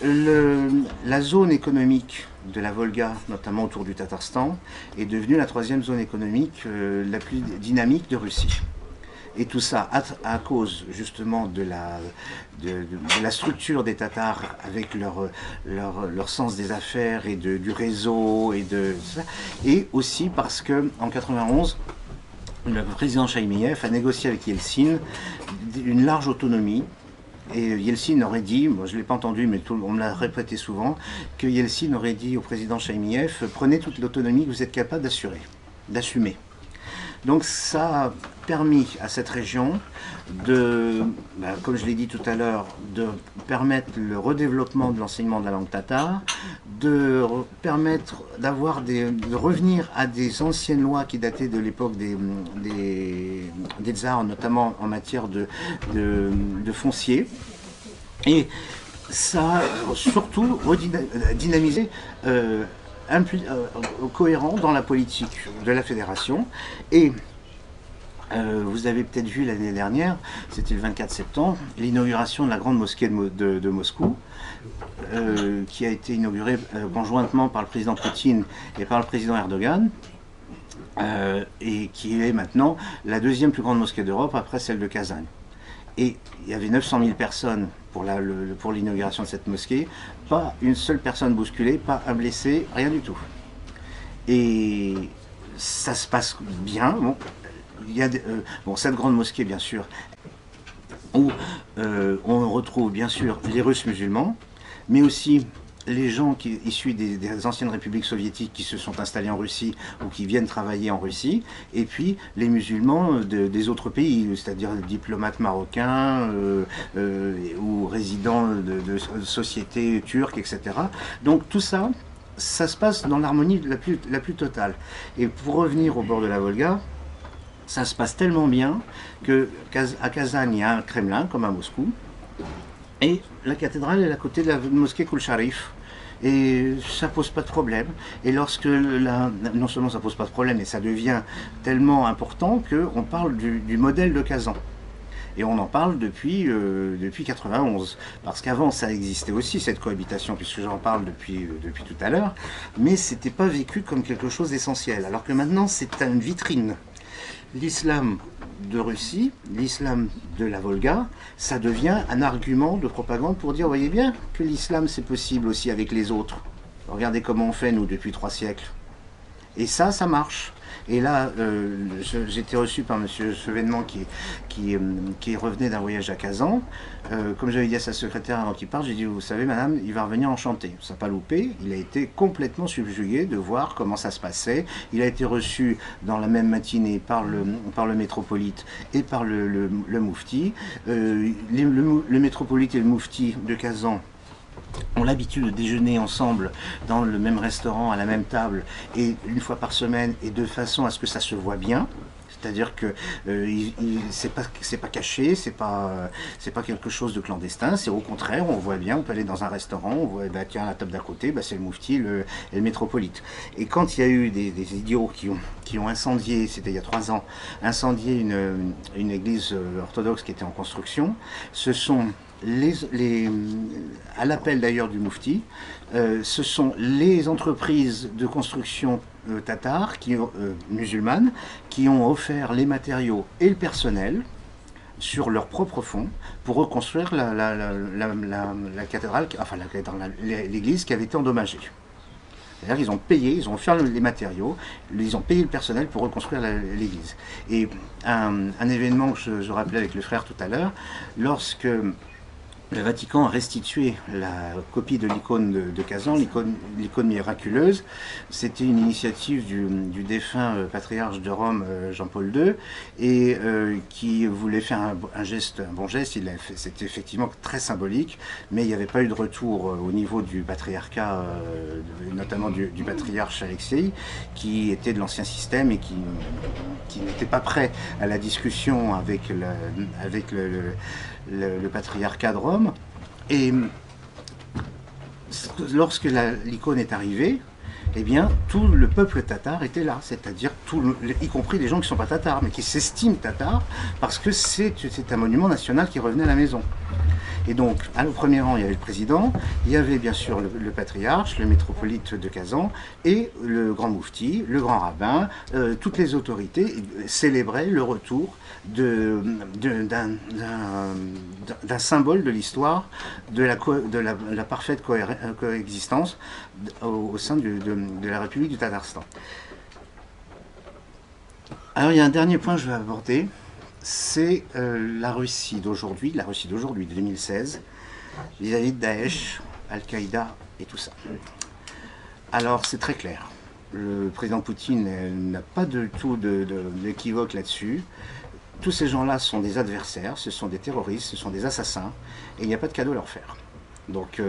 Speaker 2: la zone économique de la Volga, notamment autour du Tatarstan, est devenue la troisième zone économique la plus dynamique de Russie. Et tout ça à cause justement de la structure des Tatars avec leur sens des affaires et du réseau et aussi parce que en 91 le président Chaïmiyev a négocié avec Yeltsin une large autonomie. Et Yeltsin aurait dit, moi je ne l'ai pas entendu mais on me l'a répété souvent, que Yeltsin aurait dit au président Chaïmiyev, prenez toute l'autonomie que vous êtes capable d'assumer. Donc ça a permis à cette région comme je l'ai dit tout à l'heure, de permettre le redéveloppement de l'enseignement de la langue tatare, de permettre de revenir à des anciennes lois qui dataient de l'époque des tsars, notamment en matière de foncier. Et ça a surtout dynamisé cohérent dans la politique de la fédération. Et vous avez peut-être vu l'année dernière, c'était le 24 septembre, l'inauguration de la grande mosquée de Moscou, qui a été inaugurée conjointement par le président Poutine et par le président Erdogan, et qui est maintenant la deuxième plus grande mosquée d'Europe après celle de Kazan. Et il y avait 900 000 personnes pour l'inauguration de cette mosquée, pas une seule personne bousculée, pas un blessé, rien du tout. Et ça se passe bien. Bon, il y a cette grande mosquée, bien sûr, où on retrouve bien sûr les Russes musulmans, mais aussi les gens issus des anciennes républiques soviétiques qui se sont installés en Russie ou qui viennent travailler en Russie, et puis les musulmans des autres pays, c'est-à-dire les diplomates marocains ou résidents de sociétés turques, etc. Donc tout ça, ça se passe dans l'harmonie la plus totale. Et pour revenir au bord de la Volga, ça se passe tellement bien qu'à Kazan, il y a un Kremlin, comme à Moscou, et la cathédrale est à côté de la mosquée Koul Sharif, Et ça pose pas de problème. Et lorsque non seulement ça pose pas de problème, mais ça devient tellement important qu'on parle du modèle de Kazan. Et on en parle depuis 91. Parce qu'avant, ça existait aussi, cette cohabitation, puisque j'en parle depuis tout à l'heure. Mais c'était pas vécu comme quelque chose d'essentiel. Alors que maintenant, c'est une vitrine. L'islam de Russie, l'islam de la Volga, ça devient un argument de propagande pour dire, voyez bien que l'islam c'est possible aussi avec les autres. Regardez comment on fait nous depuis 3 siècles. Et ça marche. Et là, j'ai été reçu par M. Chevènement qui revenait d'un voyage à Kazan. Comme j'avais dit à sa secrétaire avant qu'il parte, j'ai dit, vous savez madame, il va revenir enchanté. Ça n'a pas loupé, il a été complètement subjugué de voir comment ça se passait. Il a été reçu dans la même matinée par le métropolite et par le moufti. Le métropolite et le moufti de Kazan ont l'habitude de déjeuner ensemble dans le même restaurant, à la même table, et une fois par semaine, et de façon à ce que ça se voit bien. C'est-à-dire que c'est pas caché, c'est pas quelque chose de clandestin, c'est au contraire, on voit bien, on peut aller dans un restaurant, on voit, bah, tiens, à la table d'à côté, bah, c'est le moufti et le métropolite. Et quand il y a eu des idiots qui ont incendié, c'était il y a 3 ans, incendié une église orthodoxe qui était en construction, ce sont à l'appel d'ailleurs du moufti, ce sont les entreprises de construction tatars, musulmanes, qui ont offert les matériaux et le personnel sur leur propre fonds pour reconstruire la cathédrale, enfin l'église qui avait été endommagée. C'est-à-dire qu'ils ont payé, ils ont offert les matériaux, ils ont payé le personnel pour reconstruire l'église. Et un événement que je rappelais avec le frère tout à l'heure, lorsque le Vatican a restitué la copie de l'icône de Kazan, l'icône miraculeuse. C'était une initiative du défunt patriarche de Rome, Jean-Paul II, et qui voulait faire un bon geste. C'était effectivement très symbolique, mais il n'y avait pas eu de retour au niveau du patriarcat, notamment du patriarche Alexei, qui était de l'ancien système et qui n'était pas prêt à la discussion avec le patriarcat de Rome. Et lorsque l'icône est arrivée, eh bien, tout le peuple tatar était là, c'est-à-dire y compris les gens qui ne sont pas tatars, mais qui s'estiment tatars, parce que c'est un monument national qui revenait à la maison. Et donc, au premier rang, il y avait le président, il y avait bien sûr le patriarche, le métropolite de Kazan, et le grand moufti, le grand rabbin, toutes les autorités célébraient le retour d'un symbole de l'histoire de la parfaite coexistence au sein de la République du Tatarstan. Alors il y a un dernier point que je vais aborder, c'est la Russie d'aujourd'hui, de 2016, vis-à-vis de Daesh, Al-Qaïda et tout ça. Alors c'est très clair, le président Poutine n'a pas du tout d'équivoque là-dessus. Tous ces gens-là sont des adversaires, ce sont des terroristes, ce sont des assassins, et il n'y a pas de cadeau à leur faire. Donc,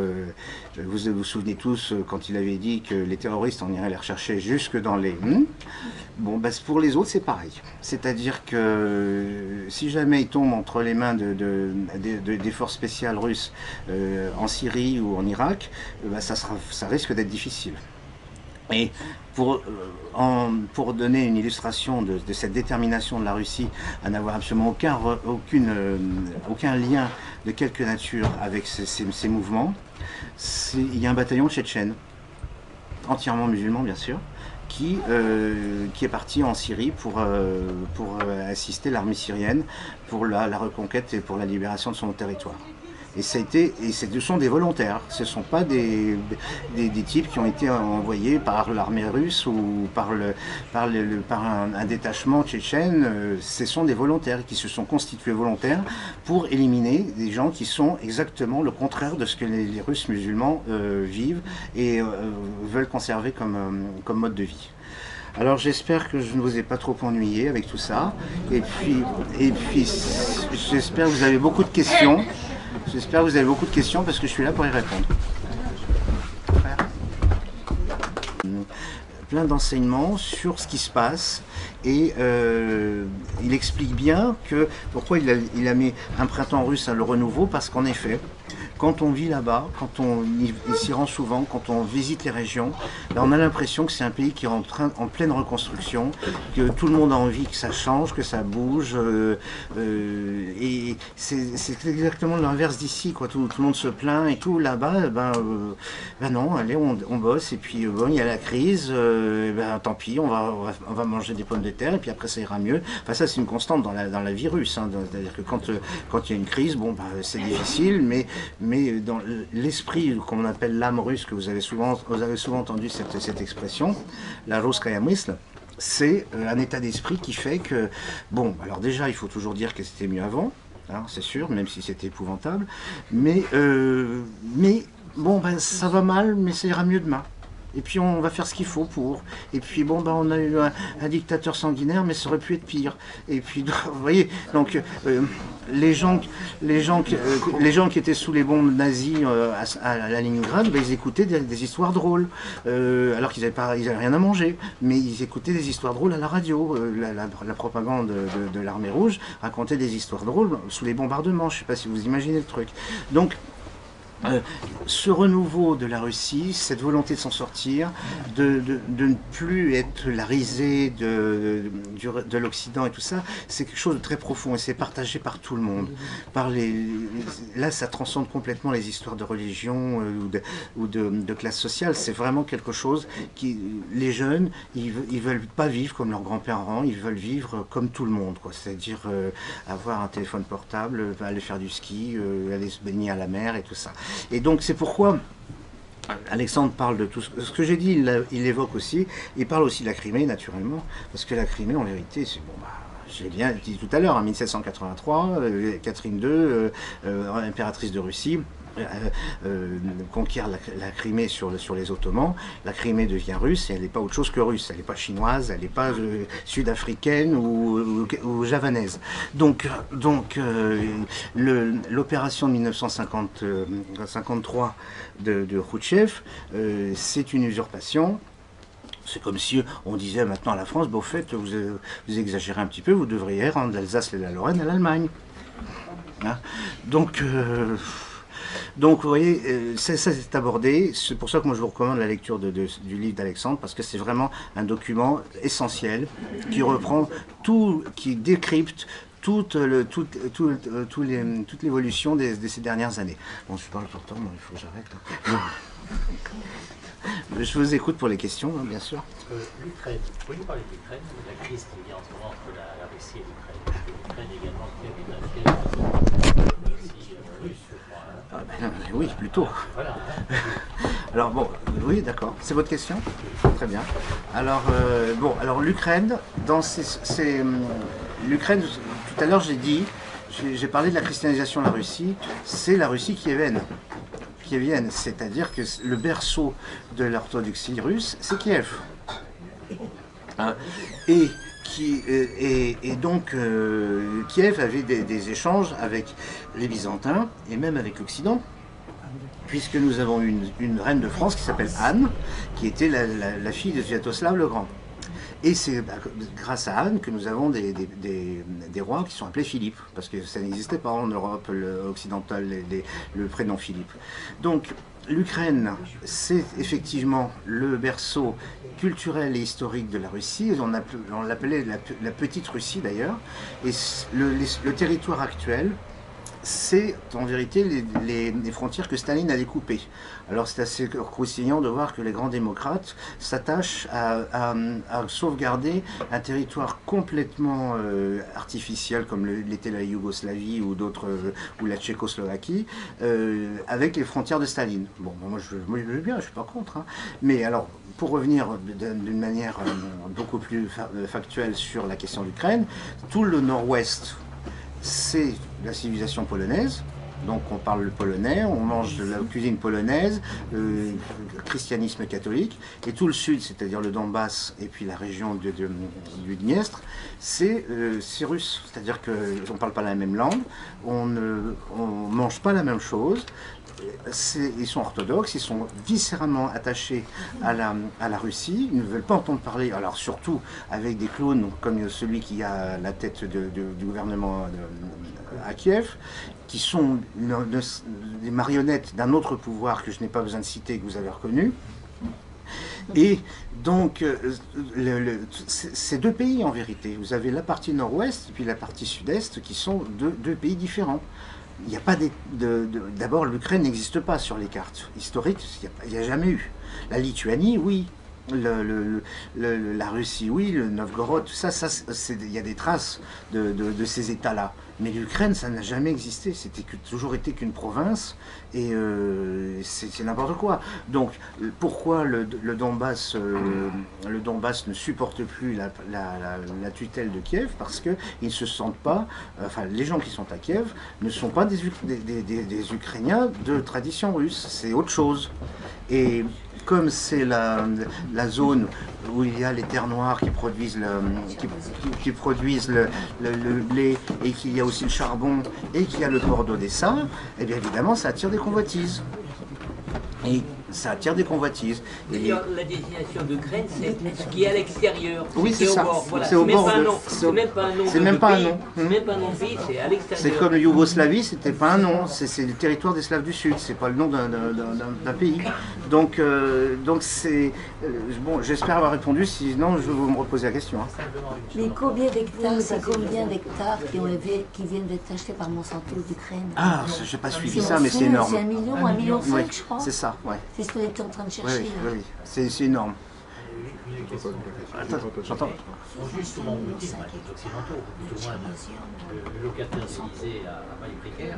Speaker 2: vous vous souvenez tous quand il avait dit que les terroristes, on irait les rechercher jusque dans les... Bon, bah, pour les autres, c'est pareil. C'est-à-dire que si jamais ils tombent entre les mains des forces spéciales russes en Syrie ou en Irak, bah, ça risque d'être difficile. Et pour donner une illustration de cette détermination de la Russie à n'avoir absolument aucun lien de quelque nature avec ces mouvements, il y a un bataillon tchétchène, entièrement musulman bien sûr, qui est parti en Syrie pour assister l'armée syrienne pour la reconquête et pour la libération de son territoire. Et ce sont des volontaires, ce ne sont pas des types qui ont été envoyés par l'armée russe ou par un détachement tchétchène. Ce sont des volontaires qui se sont constitués volontaires pour éliminer des gens qui sont exactement le contraire de ce que les Russes musulmans vivent et veulent conserver comme mode de vie. Alors j'espère que je ne vous ai pas trop ennuyé avec tout ça. Et puis j'espère que vous avez beaucoup de questions. J'espère que vous avez beaucoup de questions parce que je suis là pour y répondre. plein d'enseignements sur ce qui se passe. Et il explique bien que pourquoi il a mis un printemps russe à le renouveau, parce qu'en effet, quand on vit là-bas, quand on s'y rend souvent, quand on visite les régions, là, on a l'impression que c'est un pays qui est en pleine reconstruction, que tout le monde a envie que ça change, que ça bouge. Et c'est exactement l'inverse d'ici, quoi. Tout le monde se plaint et tout. Là-bas, ben non, allez, on bosse. Et puis, bon, il y a la crise, tant pis, on va manger des pommes de terre et puis après ça ira mieux. Enfin, ça, c'est une constante dans la vie russe. Hein. C'est-à-dire que quand il y a une crise, bon, c'est difficile, mais dans l'esprit qu'on appelle l'âme russe, que vous avez souvent entendu cette expression, la ruskaya mysl, c'est un état d'esprit qui fait que, bon, alors déjà, il faut toujours dire que c'était mieux avant, hein, c'est sûr, même si c'était épouvantable, mais bon, ça va mal, mais ça ira mieux demain. Et puis on va faire ce qu'il faut pour. Et puis bon, on a eu un dictateur sanguinaire, mais ça aurait pu être pire. Et puis, vous voyez, donc les gens qui étaient sous les bombes nazies à Leningrad, ils écoutaient des histoires drôles, alors qu'ils n'avaient rien à manger, mais ils écoutaient des histoires drôles à la radio. La propagande de l'armée rouge racontait des histoires drôles sous les bombardements. Je ne sais pas si vous imaginez le truc. Donc ce renouveau de la Russie, cette volonté de s'en sortir, de ne plus être la risée de l'Occident et tout ça, c'est quelque chose de très profond et c'est partagé par tout le monde. Là, ça transcende complètement les histoires de religion ou de classe sociale. C'est vraiment quelque chose qui, les jeunes, ils veulent pas vivre comme leurs grands-parents, ils veulent vivre comme tout le monde, quoi. C'est-à-dire avoir un téléphone portable, aller faire du ski, aller se baigner à la mer et tout ça. Et donc c'est pourquoi Alexandre parle de tout ce que j'ai dit, il évoque aussi, il parle aussi de la Crimée naturellement, parce que la Crimée en vérité, c'est bon, j'ai bien dit tout à l'heure, en 1783, Catherine II, impératrice de Russie, conquiert la Crimée sur les Ottomans. La Crimée devient russe et elle n'est pas autre chose que russe, elle n'est pas chinoise, elle n'est pas sud-africaine ou javanaise. Donc l'opération de 1953 de Khrouchtchev, c'est une usurpation. C'est comme si on disait maintenant à la France, au fait, vous exagérez un petit peu, vous devriez rendre l'Alsace et la Lorraine à l'Allemagne. Hein, donc, vous voyez, ça c'est abordé. C'est pour ça que moi je vous recommande la lecture du livre d'Alexandre, parce que c'est vraiment un document essentiel qui reprend tout, qui décrypte toute l'évolution de ces dernières années. Bon, je parle pourtant, il faut que j'arrête. Hein. Je vous écoute pour les questions, hein, bien sûr.
Speaker 3: L'Ukraine, pouvez-vous parler de l'Ukraine, de la crise qui vient en ce moment entre la Russie et l'Ukraine? L'Ukraine également qui est un fief aussi russe, je crois.
Speaker 2: Oui, plutôt. Voilà. Alors bon, oui, d'accord. C'est votre question? Très bien. Alors, alors l'Ukraine, l'Ukraine, tout à l'heure j'ai parlé de la christianisation de la Russie, c'est la Russie qui est vienne, c'est-à-dire que le berceau de l'orthodoxie russe, c'est Kiev. Hein, et donc Kiev avait des échanges avec les Byzantins et même avec l'Occident, puisque nous avons une reine de France qui s'appelle Anne, qui était la fille de Sviatoslav le Grand. Et c'est grâce à Anne que nous avons des rois qui sont appelés Philippe, parce que ça n'existait pas en Europe occidentale, le prénom Philippe. Donc l'Ukraine, c'est effectivement le berceau culturel et historique de la Russie, on l'appelait la petite Russie d'ailleurs, et le territoire actuel, c'est en vérité les frontières que Staline a découpées. Alors c'est assez croustillant de voir que les grands démocrates s'attachent à sauvegarder un territoire complètement artificiel comme l'était la Yougoslavie ou la Tchécoslovaquie, avec les frontières de Staline. Bon, moi je veux bien, je suis pas contre. Hein. Mais alors, pour revenir d'une manière beaucoup plus factuelle sur la question de l'Ukraine, tout le nord-ouest, c'est la civilisation polonaise, donc on parle le polonais, on mange de la cuisine polonaise, christianisme catholique, et tout le sud, c'est-à-dire le Donbass et puis la région du Dniestre, c'est russe, c'est-à-dire qu'on ne parle pas la même langue, on ne mange pas la même chose, ils sont orthodoxes, ils sont viscéralement attachés à la Russie, ils ne veulent pas entendre parler, alors surtout avec des clones comme celui qui a la tête du gouvernement à Kiev, qui sont des marionnettes d'un autre pouvoir que je n'ai pas besoin de citer, que vous avez reconnu. Et donc, c'est deux pays en vérité. Vous avez la partie nord-ouest et puis la partie sud-est qui sont deux pays différents. Il n'y a pas d'abord, l'Ukraine n'existe pas sur les cartes historiques, il n'y a jamais eu. La Lituanie, oui. La Russie, oui. Le Novgorod, tout ça, il y a des traces de ces États-là. Mais l'Ukraine, ça n'a jamais existé. C'était toujours été qu'une province et c'est n'importe quoi. Donc, pourquoi le Donbass ne supporte plus la tutelle de Kiev? Parce qu'ils ne se sentent pas, enfin, les gens qui sont à Kiev ne sont pas des Ukrainiens de tradition russe. C'est autre chose. Et comme c'est la zone où il y a les terres noires qui produisent le blé et qu'il y a aussi le charbon et qu'il y a le port d'Odessa, eh bien évidemment ça attire des convoitises. Et ça attire des convoitises. Et
Speaker 4: la désignation d'Ukraine, c'est ce qui est à l'extérieur.
Speaker 2: Oui, c'est ça.
Speaker 4: Voilà.
Speaker 2: C'est au bord.
Speaker 4: C'est même pas un nom.
Speaker 2: C'est même pas un nom.
Speaker 4: C'est même pas un nom de pays, c'est à l'extérieur.
Speaker 2: C'est comme Yougoslavie, c'était pas un nom. C'est le territoire des Slaves du Sud. C'est pas le nom d'un pays. Donc c'est bon. J'espère avoir répondu. Sinon, je vais vous me reposer la question.
Speaker 5: Mais combien d'hectares, c'est combien d'hectares qui viennent d'être achetés par Monsanto d'Ukraine?
Speaker 2: Ah, j'ai pas suivi ça, mais c'est énorme.
Speaker 5: C'est 1 million, 1,5 million, je crois.
Speaker 2: C'est ça, ouais.
Speaker 5: C'est ce qu'on était en train de chercher.
Speaker 2: Oui. C'est énorme.
Speaker 3: Une question.
Speaker 2: J'entends.
Speaker 3: On juge souvent Poutine, les Occidentaux, plutôt moins le locataire d'Élysée à bail précaire.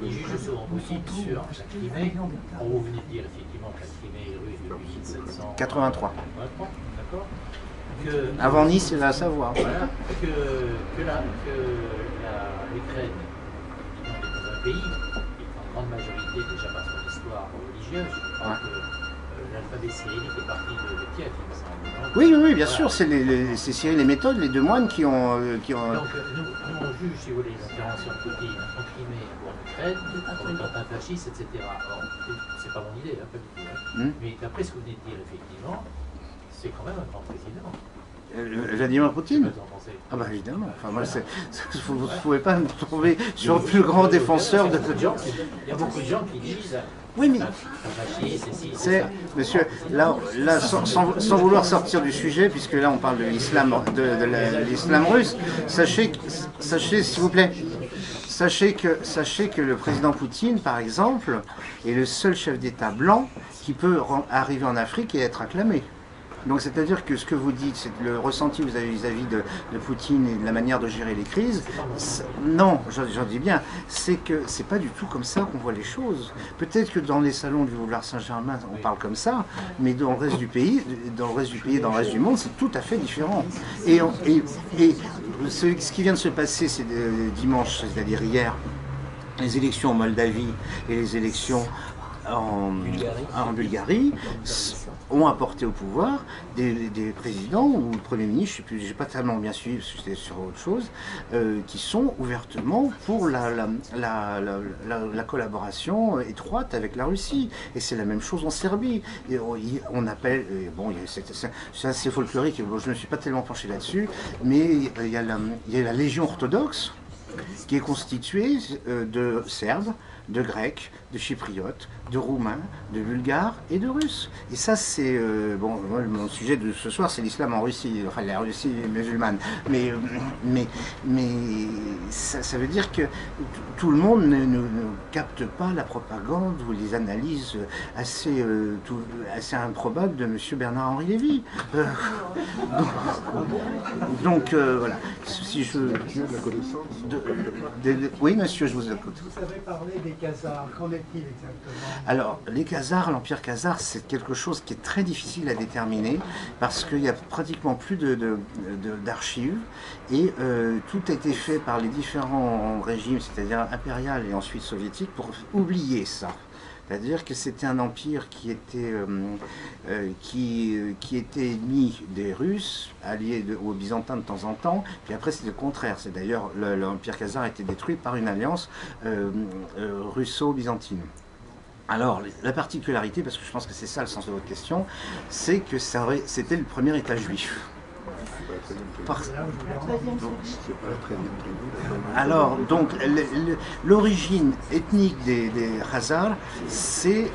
Speaker 3: Ils jugent souvent Poutine sur la Crimée. Vous venez de dire effectivement que la Crimée est russe depuis 1700.
Speaker 2: 83.
Speaker 3: D'accord.
Speaker 2: Avant Nice, il va à savoir.
Speaker 3: Voilà, que l'Ukraine est dans un pays qui est en grande majorité déjà par son histoire religieuse. Je crois que l'alphabet cyrillique est parti de Kiev, il me semble.
Speaker 2: Oui, bien sûr, c'est Cyril et Méthode, les deux moines qui ont...
Speaker 3: Donc nous, on juge, si vous voulez, les interventions de Poutine en Crimée ou en Ukraine, en étant un fasciste, etc. Or, c'est pas mon idée, pas du tout. Mais d'après ce que vous venez de dire, effectivement, c'est quand même un grand président.
Speaker 2: Vladimir Poutine? Ah bah évidemment, enfin moi vous ne pouvez pas me trouver sur le plus grand défenseur de...
Speaker 3: Il y a beaucoup de gens qui disent...
Speaker 2: Oui, mais c'est, monsieur, là sans vouloir sortir du sujet, puisque là on parle de l'islam russe, sachez s'il vous plaît, sachez que le président Poutine, par exemple, est le seul chef d'État blanc qui peut arriver en Afrique et être acclamé. Donc c'est-à-dire que ce que vous dites, c'est le ressenti que vous avez vis-à-vis de Poutine et de la manière de gérer les crises, non, j'en dis bien, c'est que c'est pas du tout comme ça qu'on voit les choses. Peut-être que dans les salons du Boulevard Saint-Germain, on parle comme ça, mais dans le reste du pays, dans le reste du monde, c'est tout à fait différent. Et ce qui vient de se passer, c'est dimanche, c'est-à-dire hier, les élections en Moldavie et les élections en Bulgarie ont apporté au pouvoir des présidents ou le Premier ministre, je sais plus, j'ai pas tellement bien suivi parce que j'étais sur autre chose, qui sont ouvertement pour la collaboration étroite avec la Russie. Et c'est la même chose en Serbie. Et on appelle, bon, c'est assez folklorique, bon, je ne me suis pas tellement penché là-dessus, mais il y a la Légion orthodoxe qui est constituée de Serbes, de Grecs, de Chypriotes, de Roumains, de Bulgares et de Russes. Et ça, c'est... bon, moi, mon sujet de ce soir, c'est l'islam en Russie, enfin la Russie musulmane. Mais ça veut dire que tout le monde ne capte pas la propagande ou les analyses assez improbables de M. Bernard-Henri Lévy. Donc, voilà. Si je... oui, monsieur, je vous écoute.
Speaker 6: Vous savez parler des Khazars, qu'en est-il exactement?
Speaker 2: Alors, les Khazars, l'Empire khazar, c'est quelque chose qui est très difficile à déterminer parce qu'il n'y a pratiquement plus d'archives et tout a été fait par les différents régimes, c'est-à-dire impérial et ensuite soviétique, pour oublier ça. C'est-à-dire que c'était un empire qui était ennemi des Russes, allié aux Byzantins de temps en temps, puis après c'était le contraire. C'est d'ailleurs l'Empire khazar a été détruit par une alliance russo-byzantine. Alors, la particularité, parce que je pense que c'est ça le sens de votre question, c'est que c'était le premier État juif. Alors, donc, l'origine ethnique des Khazars, c'est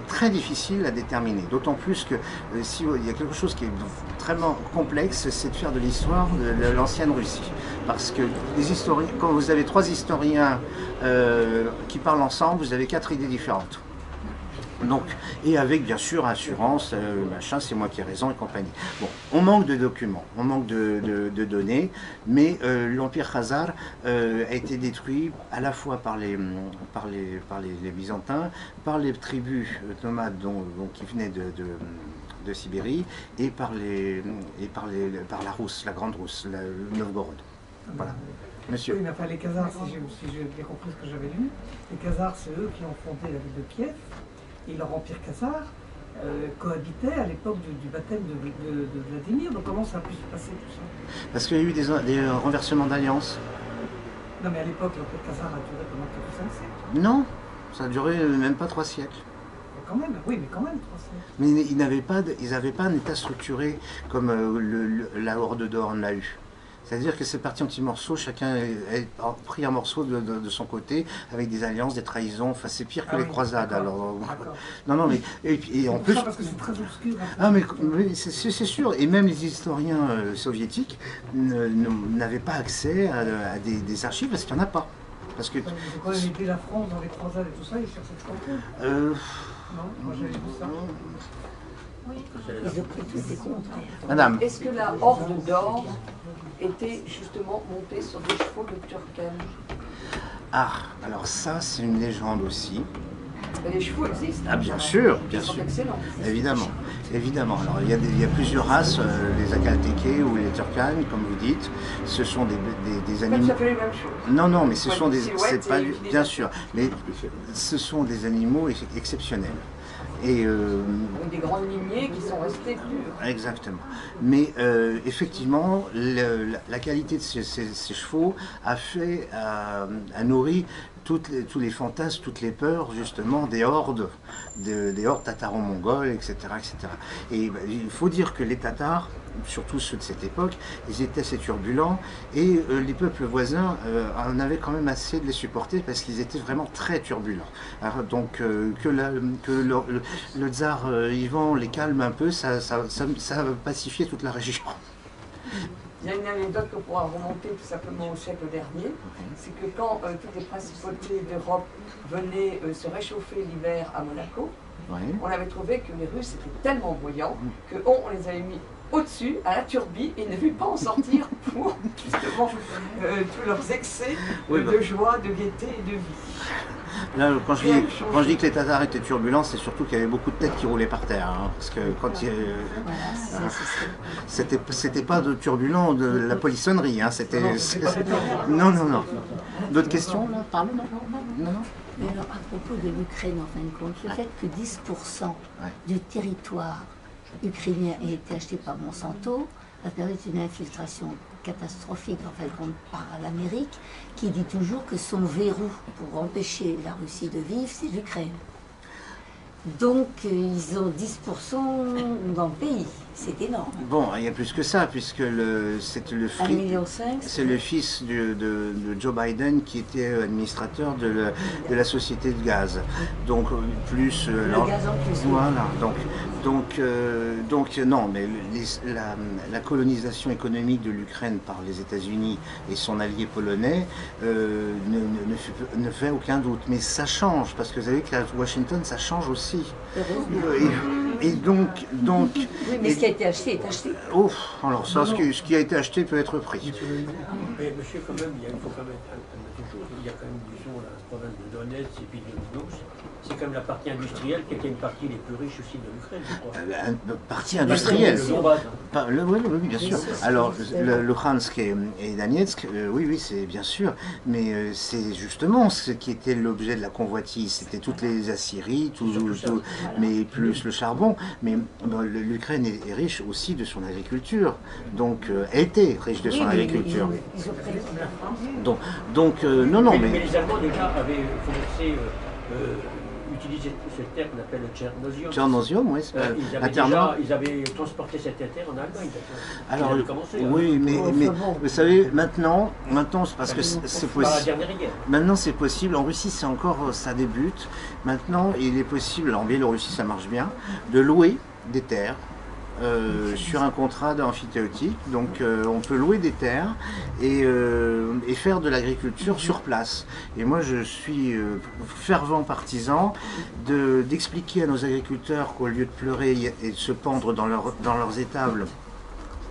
Speaker 2: très difficile à déterminer. D'autant plus que si il y a quelque chose qui est vraiment complexe, c'est de faire de l'histoire de l'ancienne Russie. Parce que les historiens, quand vous avez 3 historiens qui parlent ensemble, vous avez 4 idées différentes. Donc, et avec bien sûr assurance, machin, c'est moi qui ai raison et compagnie. Bon, on manque de documents, on manque de données, mais l'Empire Khazar a été détruit à la fois par les Byzantins, par les tribus nomades qui venaient de Sibérie, et par la Rousse, la Grande Rousse, le Novgorod. Voilà. Monsieur.
Speaker 6: Oui, mais enfin, les Khazars, si j'ai bien compris ce que j'avais lu, les Khazars, c'est eux qui ont fondé la ville de Kiev. Et leur empire khazar cohabitait à l'époque du baptême de Vladimir. Donc comment ça a pu se passer tout ça?
Speaker 2: Parce qu'il y a eu des renversements d'alliances.
Speaker 6: Non mais à l'époque, l'empire khazar a duré pendant 4 ou 5 siècles.
Speaker 2: Non, ça a duré même pas 3 siècles.
Speaker 6: Mais quand même, oui, mais quand même 3 siècles.
Speaker 2: Mais ils n'avaient pas un état structuré comme la Horde d'Orne l'a eu. C'est-à-dire que c'est parti en petits morceaux, chacun a pris un morceau de son côté, avec des alliances, des trahisons, enfin c'est pire que les croisades. Alors, non, mais et en plus...
Speaker 6: Parce que c'est très obscur.
Speaker 2: Ah mais c'est sûr, et même les historiens soviétiques n'avaient pas accès à des archives parce qu'il n'y en a pas. Parce que...
Speaker 6: Ils ont quand même aidé la France dans les croisades et tout ça, ils cherchaient le complot. Non, moi j'avais vu ça.
Speaker 5: Oui, ils ont pris tous les comptes.
Speaker 2: Madame.
Speaker 7: Est-ce que la horde d'or était justement montée sur des chevaux de Turkane?
Speaker 2: Ah, alors ça c'est une légende aussi.
Speaker 7: Mais les chevaux existent.
Speaker 2: Ah bien sûr,
Speaker 7: Ils sont excellents.
Speaker 2: évidemment, évidemment. Alors il y a plusieurs races, les Akalteke ou les Turkanes, comme vous dites, ce sont des animaux.
Speaker 7: Ça fait les mêmes choses.
Speaker 2: Non, mais ce sont des,
Speaker 7: silhouette
Speaker 2: pas
Speaker 7: et
Speaker 2: bien sûr, mais ce sont des animaux exceptionnels. Et
Speaker 7: avec des grandes lignées qui sont restées pures.
Speaker 2: exactement. Mais effectivement, la qualité de ces chevaux a nourri tous les fantasmes, toutes les peurs, justement, des hordes tataro-mongoles, etc., etc. Et il faut dire que les Tatars, surtout ceux de cette époque, ils étaient assez turbulents, et les peuples voisins en avaient quand même assez de les supporter, parce qu'ils étaient vraiment très turbulents. Alors, donc que le tsar Ivan les calme un peu, ça a pacifié toute la région.
Speaker 7: Il y a une anecdote qu'on pourra remonter tout simplement au siècle dernier, c'est que quand toutes les principautés d'Europe venaient se réchauffer l'hiver à Monaco, on avait trouvé que les Russes étaient tellement bruyants qu'on les avait mis au-dessus, à la turbie, et ne vit pas en sortir pour justement tous leurs excès de joie, de gaieté et de vie.
Speaker 2: Là, quand je dis que les Tatars étaient turbulents, c'est surtout qu'il y avait beaucoup de têtes qui roulaient par terre. Hein, parce que quand c'était pas de turbulent de la polissonnerie. Hein, non. D'autres questions là? Parlez, non.
Speaker 5: Mais alors, à propos de l'Ukraine, en fin de compte, le fait que 10% du territoire ukrainien ait été acheté par Monsanto a permis une infiltration catastrophique en fin de compte par l'Amérique, qui dit toujours que son verrou pour empêcher la Russie de vivre, c'est l'Ukraine. Donc ils ont 10% dans le pays, c'est énorme.
Speaker 2: Bon, il y a plus que ça, puisque c'est le fils de Joe Biden qui était administrateur de la société de gaz. Donc plus...
Speaker 5: Le gaz en plus.
Speaker 2: Voilà, donc non, mais la colonisation économique de l'Ukraine par les États-Unis et son allié polonais ne fait aucun doute. Mais ça change, parce que vous savez qu'à Washington, ça change aussi. Et donc...
Speaker 5: Oui, mais ce qui a été acheté est acheté.
Speaker 2: Oh, alors ça, ce qui a été acheté peut être pris.
Speaker 8: Mais monsieur, quand même, il faut quand même admettre une chose. Il y a quand même, disons, la province de Donetsk et puis de Lugansk. C'est comme la partie industrielle qui était une partie les plus riches aussi de l'Ukraine, je crois.
Speaker 2: Une partie industrielle. Oui, bien sûr. Alors, le Luhansk et Donetsk, oui, c'est bien sûr. Mais c'est justement ce qui était l'objet de la convoitise. C'était toutes les aciéries, mais plus le charbon. Mais l'Ukraine est riche aussi de son agriculture. Donc, elle était riche de son agriculture.
Speaker 7: Ils ont pris
Speaker 2: Donc, non, mais...
Speaker 8: Mais les Allemands déjà avaient commencé utilisaient cette terre qu'on appelle le Tchernosium.
Speaker 2: Tchernosium, oui.
Speaker 8: Ils avaient transporté cette terre en Allemagne.
Speaker 2: Alors,
Speaker 8: commencé,
Speaker 2: oui, mais vous savez, maintenant parce que c'est possible. Maintenant, c'est possible. En Russie, c'est encore, ça débute. Maintenant, il est possible, en Biélorussie, ça marche bien, de louer des terres. Sur un contrat d'amphithéotique, donc on peut louer des terres et faire de l'agriculture sur place. Et moi je suis fervent partisan d'expliquer à nos agriculteurs qu'au lieu de pleurer et de se pendre dans leurs étables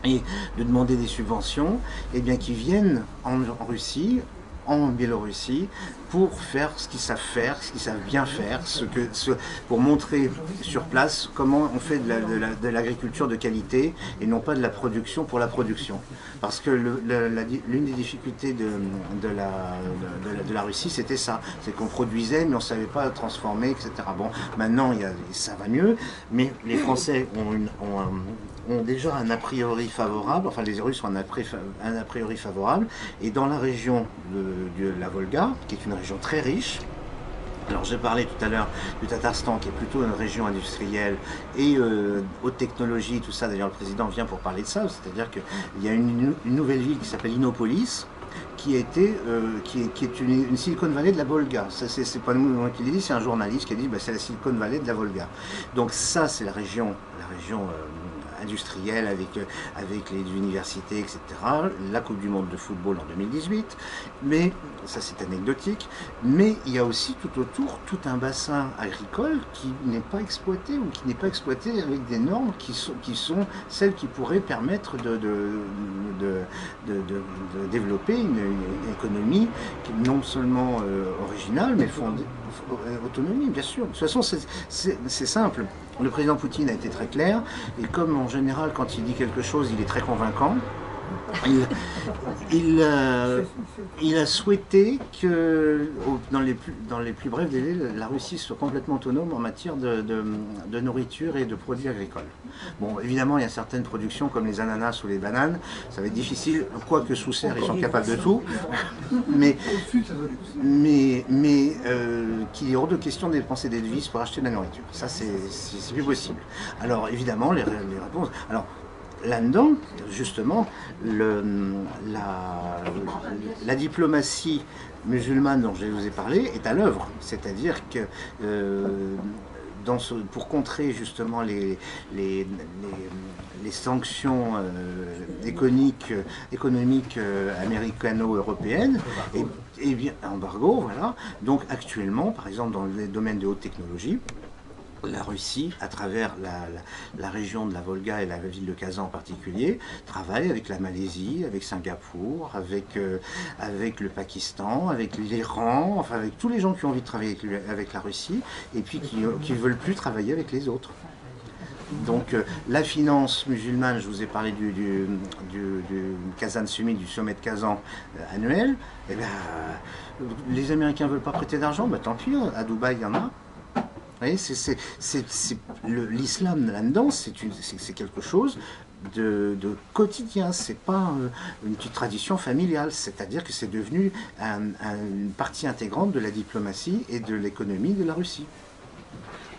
Speaker 2: et de demander des subventions, eh bien qu'ils viennent en Russie, en Biélorussie, pour faire ce qu'ils savent faire, ce qu'ils savent bien faire, pour montrer sur place comment on fait de l'agriculture de qualité et non pas de la production pour la production. Parce que l'une des difficultés de la Russie, c'était ça, c'est qu'on produisait mais on ne savait pas transformer, etc. Bon, maintenant ça va mieux, mais les Français ont déjà un a priori favorable, enfin les Russes ont un a priori favorable, et dans la région de la Volga, qui est une région très riche. Alors j'ai parlé tout à l'heure du Tatarstan, qui est plutôt une région industrielle et haute technologie, tout ça. D'ailleurs le président vient pour parler de ça, c'est-à-dire qu'il y a une nouvelle ville qui s'appelle Innopolis, qui est une Silicon Valley de la Volga. Ça, c'est pas moi qui l'ai dit, c'est un journaliste qui a dit c'est la Silicon Valley de la Volga. Donc ça, c'est la région industrielle avec les universités, etc. La Coupe du Monde de football en 2018, mais ça c'est anecdotique. Mais il y a aussi tout autour tout un bassin agricole qui n'est pas exploité ou qui n'est pas exploité avec des normes qui sont celles qui pourraient permettre de développer une économie non seulement originale, mais fondée. Autonomie, bien sûr. De toute façon, c'est simple. Le président Poutine a été très clair, et comme en général, quand il dit quelque chose, il est très convaincant. Il a souhaité que, dans les plus brefs délais, la Russie soit complètement autonome en matière de nourriture et de produits agricoles. Bon, évidemment, il y a certaines productions comme les ananas ou les bananes, ça va être difficile, quoique sous serre, ils sont capables de tout, mais qu'il est hors de question de dépenser des devises pour acheter de la nourriture. Ça, c'est plus possible. Alors, évidemment, les réponses... Alors, là-dedans, justement, la diplomatie musulmane dont je vous ai parlé est à l'œuvre. C'est-à-dire que pour contrer justement les sanctions économiques américano-européennes, et bien embargo, voilà. Donc actuellement, par exemple, dans le domaine de haute technologie, la Russie, à travers la région de la Volga et la ville de Kazan en particulier, travaille avec la Malaisie, avec Singapour, avec le Pakistan, avec l'Iran, enfin avec tous les gens qui ont envie de travailler avec la Russie et puis qui ne veulent plus travailler avec les autres. Donc la finance musulmane, je vous ai parlé du Kazan Summit, du sommet de Kazan annuel, eh bien, les Américains ne veulent pas prêter d'argent, bah, tant pis, à Dubaï il y en a. Vous voyez, l'islam là-dedans, c'est quelque chose de quotidien, c'est pas une petite tradition familiale, c'est-à-dire que c'est devenu une partie intégrante de la diplomatie et de l'économie de la Russie.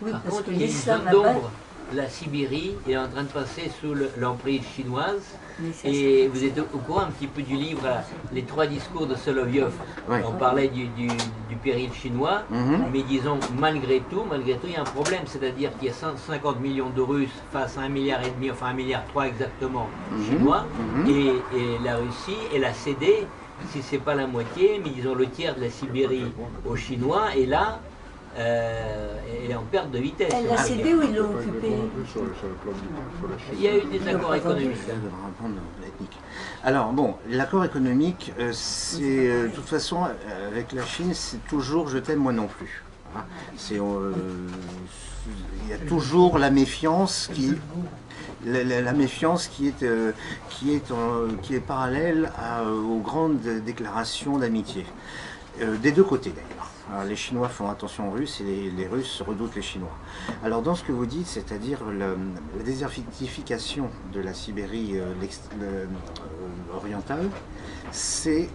Speaker 4: Oui, par contre, il y a une zone d'ombre. La Sibérie est en train de passer sous l'emprise chinoise. Et vous êtes au courant un petit peu du livre Les 3 discours de Solovyov. Ouais. On parlait du péril chinois, mais disons malgré tout, il y a un problème, c'est-à-dire qu'il y a 150 millions de Russes face à 1,5 milliard, enfin 1,3 milliard exactement chinois, et la Russie, elle a cédé, si c'est pas la moitié, mais disons le tiers de la Sibérie aux Chinois, et là, elle est en perte de vitesse.
Speaker 5: Elle l'a cédé ou ils l'ont occupé?
Speaker 4: Il y a eu des accords économiques.
Speaker 2: Alors bon, l'accord économique, c'est de toute façon avec la Chine, c'est toujours je t'aime moi non plus. Il y a toujours la méfiance la méfiance qui est parallèle aux grandes déclarations d'amitié. des deux côtés d'ailleurs. Alors, les Chinois font attention aux Russes et les Russes redoutent les Chinois. Alors dans ce que vous dites, c'est-à-dire la désertification de la Sibérie orientale, c'est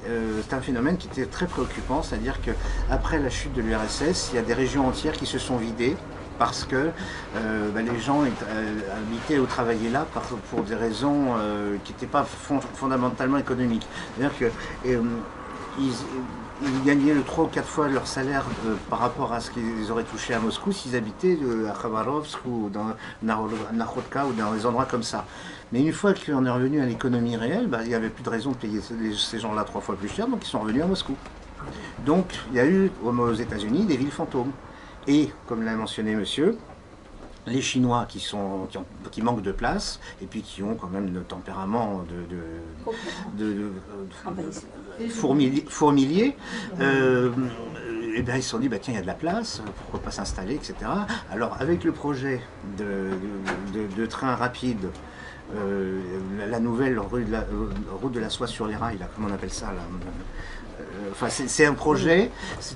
Speaker 2: un phénomène qui était très préoccupant, c'est-à-dire qu'après la chute de l'URSS, il y a des régions entières qui se sont vidées parce que les gens habitaient ou travaillaient là pour des raisons qui n'étaient pas fondamentalement économiques. C'est-à-dire que ils gagnaient 3 ou 4 fois leur salaire par rapport à ce qu'ils auraient touché à Moscou s'ils habitaient à Khabarovsk ou dans Nakhodka ou dans des endroits comme ça. Mais une fois qu'on est revenu à l'économie réelle, il n'y avait plus de raison de payer ces gens-là 3 fois plus cher, donc ils sont revenus à Moscou. Donc il y a eu aux États-Unis des villes fantômes. Et, comme l'a mentionné monsieur, les Chinois qui manquent de place et puis qui ont quand même le tempérament fourmilier, et bien ils se sont dit, tiens, il y a de la place, pourquoi pas s'installer, etc. Alors, avec le projet de train rapide, la nouvelle route de la soie sur les rails, là, comment on appelle ça là, enfin, c'est un projet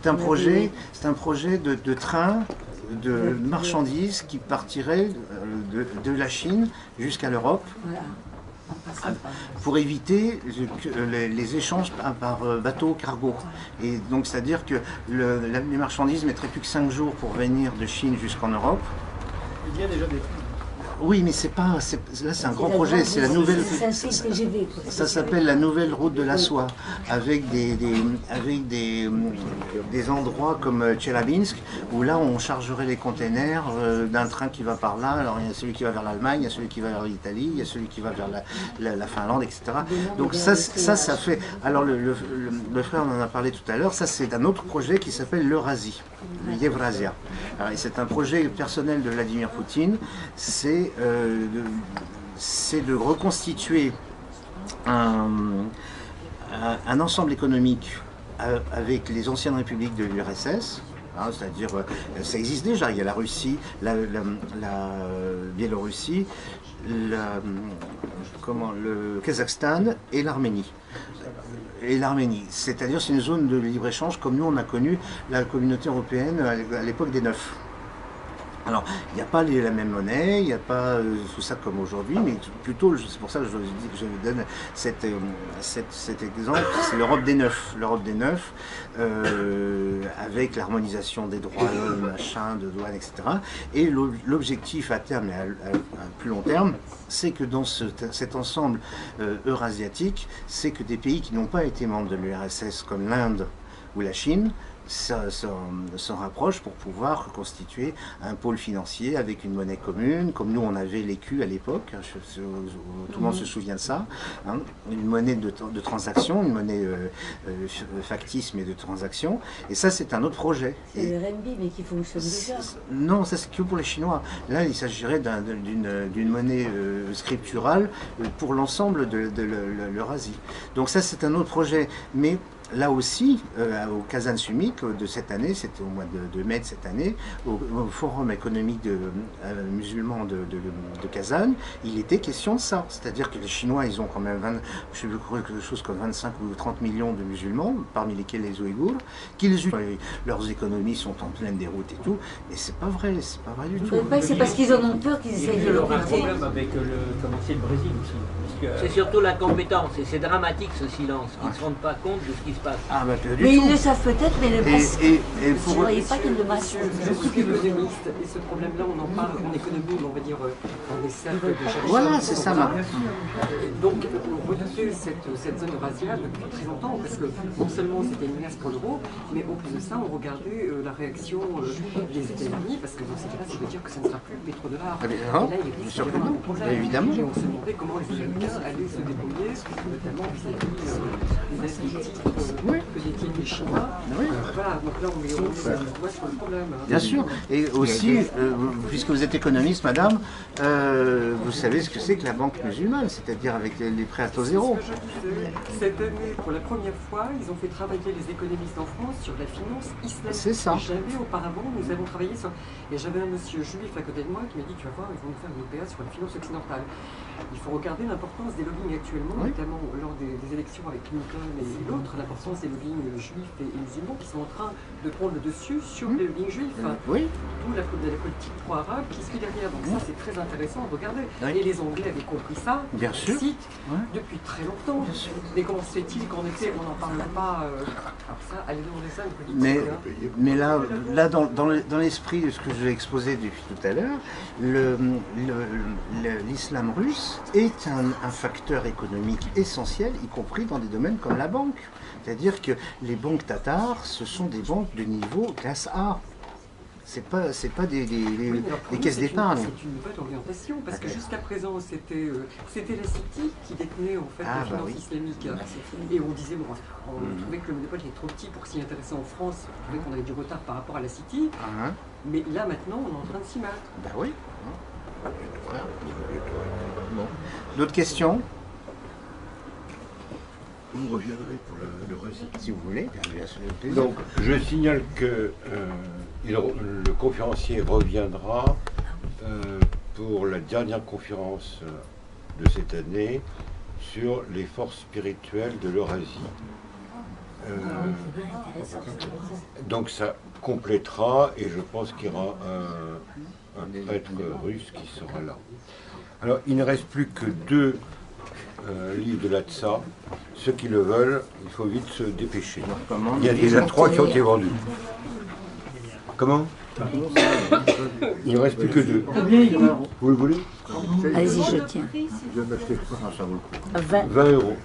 Speaker 2: de train de marchandises qui partirait de la Chine jusqu'à l'Europe pour éviter les échanges par bateau cargo. Et donc c'est-à-dire que les marchandises ne mettraient plus que 5 jours pour venir de Chine jusqu'en Europe.
Speaker 8: Il y a déjà des...
Speaker 2: Oui, mais c'est pas. Là, c'est un grand projet. C'est la nouvelle. Ça s'appelle la nouvelle route de la soie, avec des endroits comme Tcheliabinsk, où là, on chargerait les containers d'un train qui va par là. Alors, il y a celui qui va vers l'Allemagne, il y a celui qui va vers l'Italie, il y a celui qui va vers la Finlande, etc. Donc ça fait. Alors, le frère en a parlé tout à l'heure. Ça, c'est un autre projet qui s'appelle l'Eurasie, Yevrazia. C'est un projet personnel de Vladimir Poutine. C'est de reconstituer un ensemble économique avec les anciennes républiques de l'URSS, c'est-à-dire, ça existe déjà, il y a la Russie, la Biélorussie, le Kazakhstan et l'Arménie. C'est-à-dire c'est une zone de libre-échange comme nous on a connu la communauté européenne à l'époque des Neufs. Alors, il n'y a pas la même monnaie, il n'y a pas tout ça comme aujourd'hui, mais plutôt, c'est pour ça que je dis que je vous donne cet exemple, c'est l'Europe des Neufs. L'Europe des Neufs, avec l'harmonisation des droits, machin, de douane, etc. Et l'objectif à terme et à plus long terme, c'est que dans cet ensemble eurasiatique, c'est que des pays qui n'ont pas été membres de l'URSS, comme l'Inde ou la Chine, s'en rapproche pour pouvoir constituer un pôle financier avec une monnaie commune, comme nous on avait l'écu à l'époque, tout le monde se souvient de ça, une monnaie de transaction, une monnaie factice mais de transaction, et ça c'est un autre projet.
Speaker 5: C'est le RMB mais qui fonctionne déjà.
Speaker 2: Non, ça c'est que pour les Chinois. Là il s'agirait d'une monnaie scripturale pour l'ensemble de l'Eurasie. Donc ça c'est un autre projet, mais là aussi, au Kazan Summit de cette année, c'était au mois de mai de cette année, au Forum économique musulman de Kazan, il était question de ça. C'est-à-dire que les Chinois, ils ont quand même quelque chose comme 25 ou 30 millions de musulmans, parmi lesquels les Ouïghours, leurs économies sont en pleine déroute et tout, mais c'est pas vrai du tout.
Speaker 5: C'est parce qu'ils en ont peur qu'ils essayent de le
Speaker 8: faire. Il y a un problème avec le Brésil aussi.
Speaker 4: C'est surtout la compétence, et c'est dramatique ce silence, ils ne se rendent pas compte de ce qui se passe.
Speaker 5: Mais ils le savent peut-être, mais le passent.
Speaker 2: Vous
Speaker 5: ne voyez pas qu'ils le massent.
Speaker 9: Je suis économiste, et ce problème-là, on en parle en économie, on va dire, dans des cercles de chercheurs.
Speaker 2: Voilà, c'est ça.
Speaker 9: Donc, on redoutait cette zone eurasienne depuis très longtemps, parce que non seulement c'était une menace pour l'euro, mais au plus de ça, on regardait la réaction des États-Unis, parce que dans ces cas-là, ça veut dire que ça ne sera plus le pétrodollar. Et là, il y a vraiment un problème.
Speaker 2: Évidemment.
Speaker 9: Et on se demandait comment les Américains allaient se débrouiller, notamment vis-à-vis des aides de titres que détiennent les Chinois. Voilà, donc là, on est sur le problème.
Speaker 2: Bien sûr. Et aussi, puisque vous êtes économiste, madame, vous savez ce que c'est que la banque musulmane, c'est-à-dire avec les prêts à taux zéro.
Speaker 9: Cette année, pour la première fois, ils ont fait travailler les économistes en France sur la finance islamique.
Speaker 2: C'est ça.
Speaker 9: Jamais auparavant, nous avons travaillé sur... Et j'avais un monsieur juif à côté de moi qui m'a dit, tu vas voir, ils vont nous faire une OPA sur la finance occidentale. Il faut regarder l'importance des lobbying actuellement, notamment lors des élections avec Clinton et l'autre, l'importance sont ces lobbying juifs et musulmans qui sont en train de prendre le dessus sur les lobbying juifs.
Speaker 2: Oui.
Speaker 9: Tout la politique pro-arabe qui suit derrière. Donc ça, c'est très intéressant de regarder. Et les Anglais avaient compris ça.
Speaker 2: Bien sûr.
Speaker 9: Depuis très longtemps. Mais comment se fait-il qu'en effet, on n'en parle pas alors ça, allez demander ça une politique.
Speaker 2: Mais là dans l'esprit de ce que j'ai exposé depuis tout à l'heure, l'islam russe est un facteur économique essentiel, y compris dans des domaines comme la banque. C'est-à-dire que les banques tatares, ce sont des banques de niveau classe A. C'est pas des caisses d'épargne.
Speaker 9: C'est une bonne orientation, parce que jusqu'à présent, c'était la City qui détenait en fait la finance islamique. Et on disait, bon, on trouvait que le monopole était trop petit pour s'y intéresser en France, on trouvait qu'on avait du retard par rapport à la City. Mais là, maintenant, on est en train de s'y mettre.
Speaker 2: Ben oui. Bon. D'autres questions?
Speaker 10: Vous reviendrez pour le récit.
Speaker 2: Si vous voulez, bien sûr.
Speaker 1: Donc, je signale que le conférencier reviendra pour la dernière conférence de cette année sur les forces spirituelles de l'Eurasie. Donc ça complétera, et je pense qu'il y aura un prêtre russe qui sera là. Alors, il ne reste plus que 2 livres de l'ATSA. Ceux qui le veulent, il faut vite se dépêcher. Il y a déjà 3 qui ont été vendus. Comment? Il ne reste plus que 2. Vous le voulez?
Speaker 5: Allez-y, je tiens.
Speaker 10: Je viens d'acheter quoi? Ça vaut le coup.
Speaker 1: 20 euros.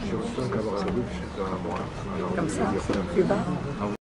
Speaker 10: Sur 5 avoir un russe, c'est un mois.
Speaker 5: Comme ça, plus bas.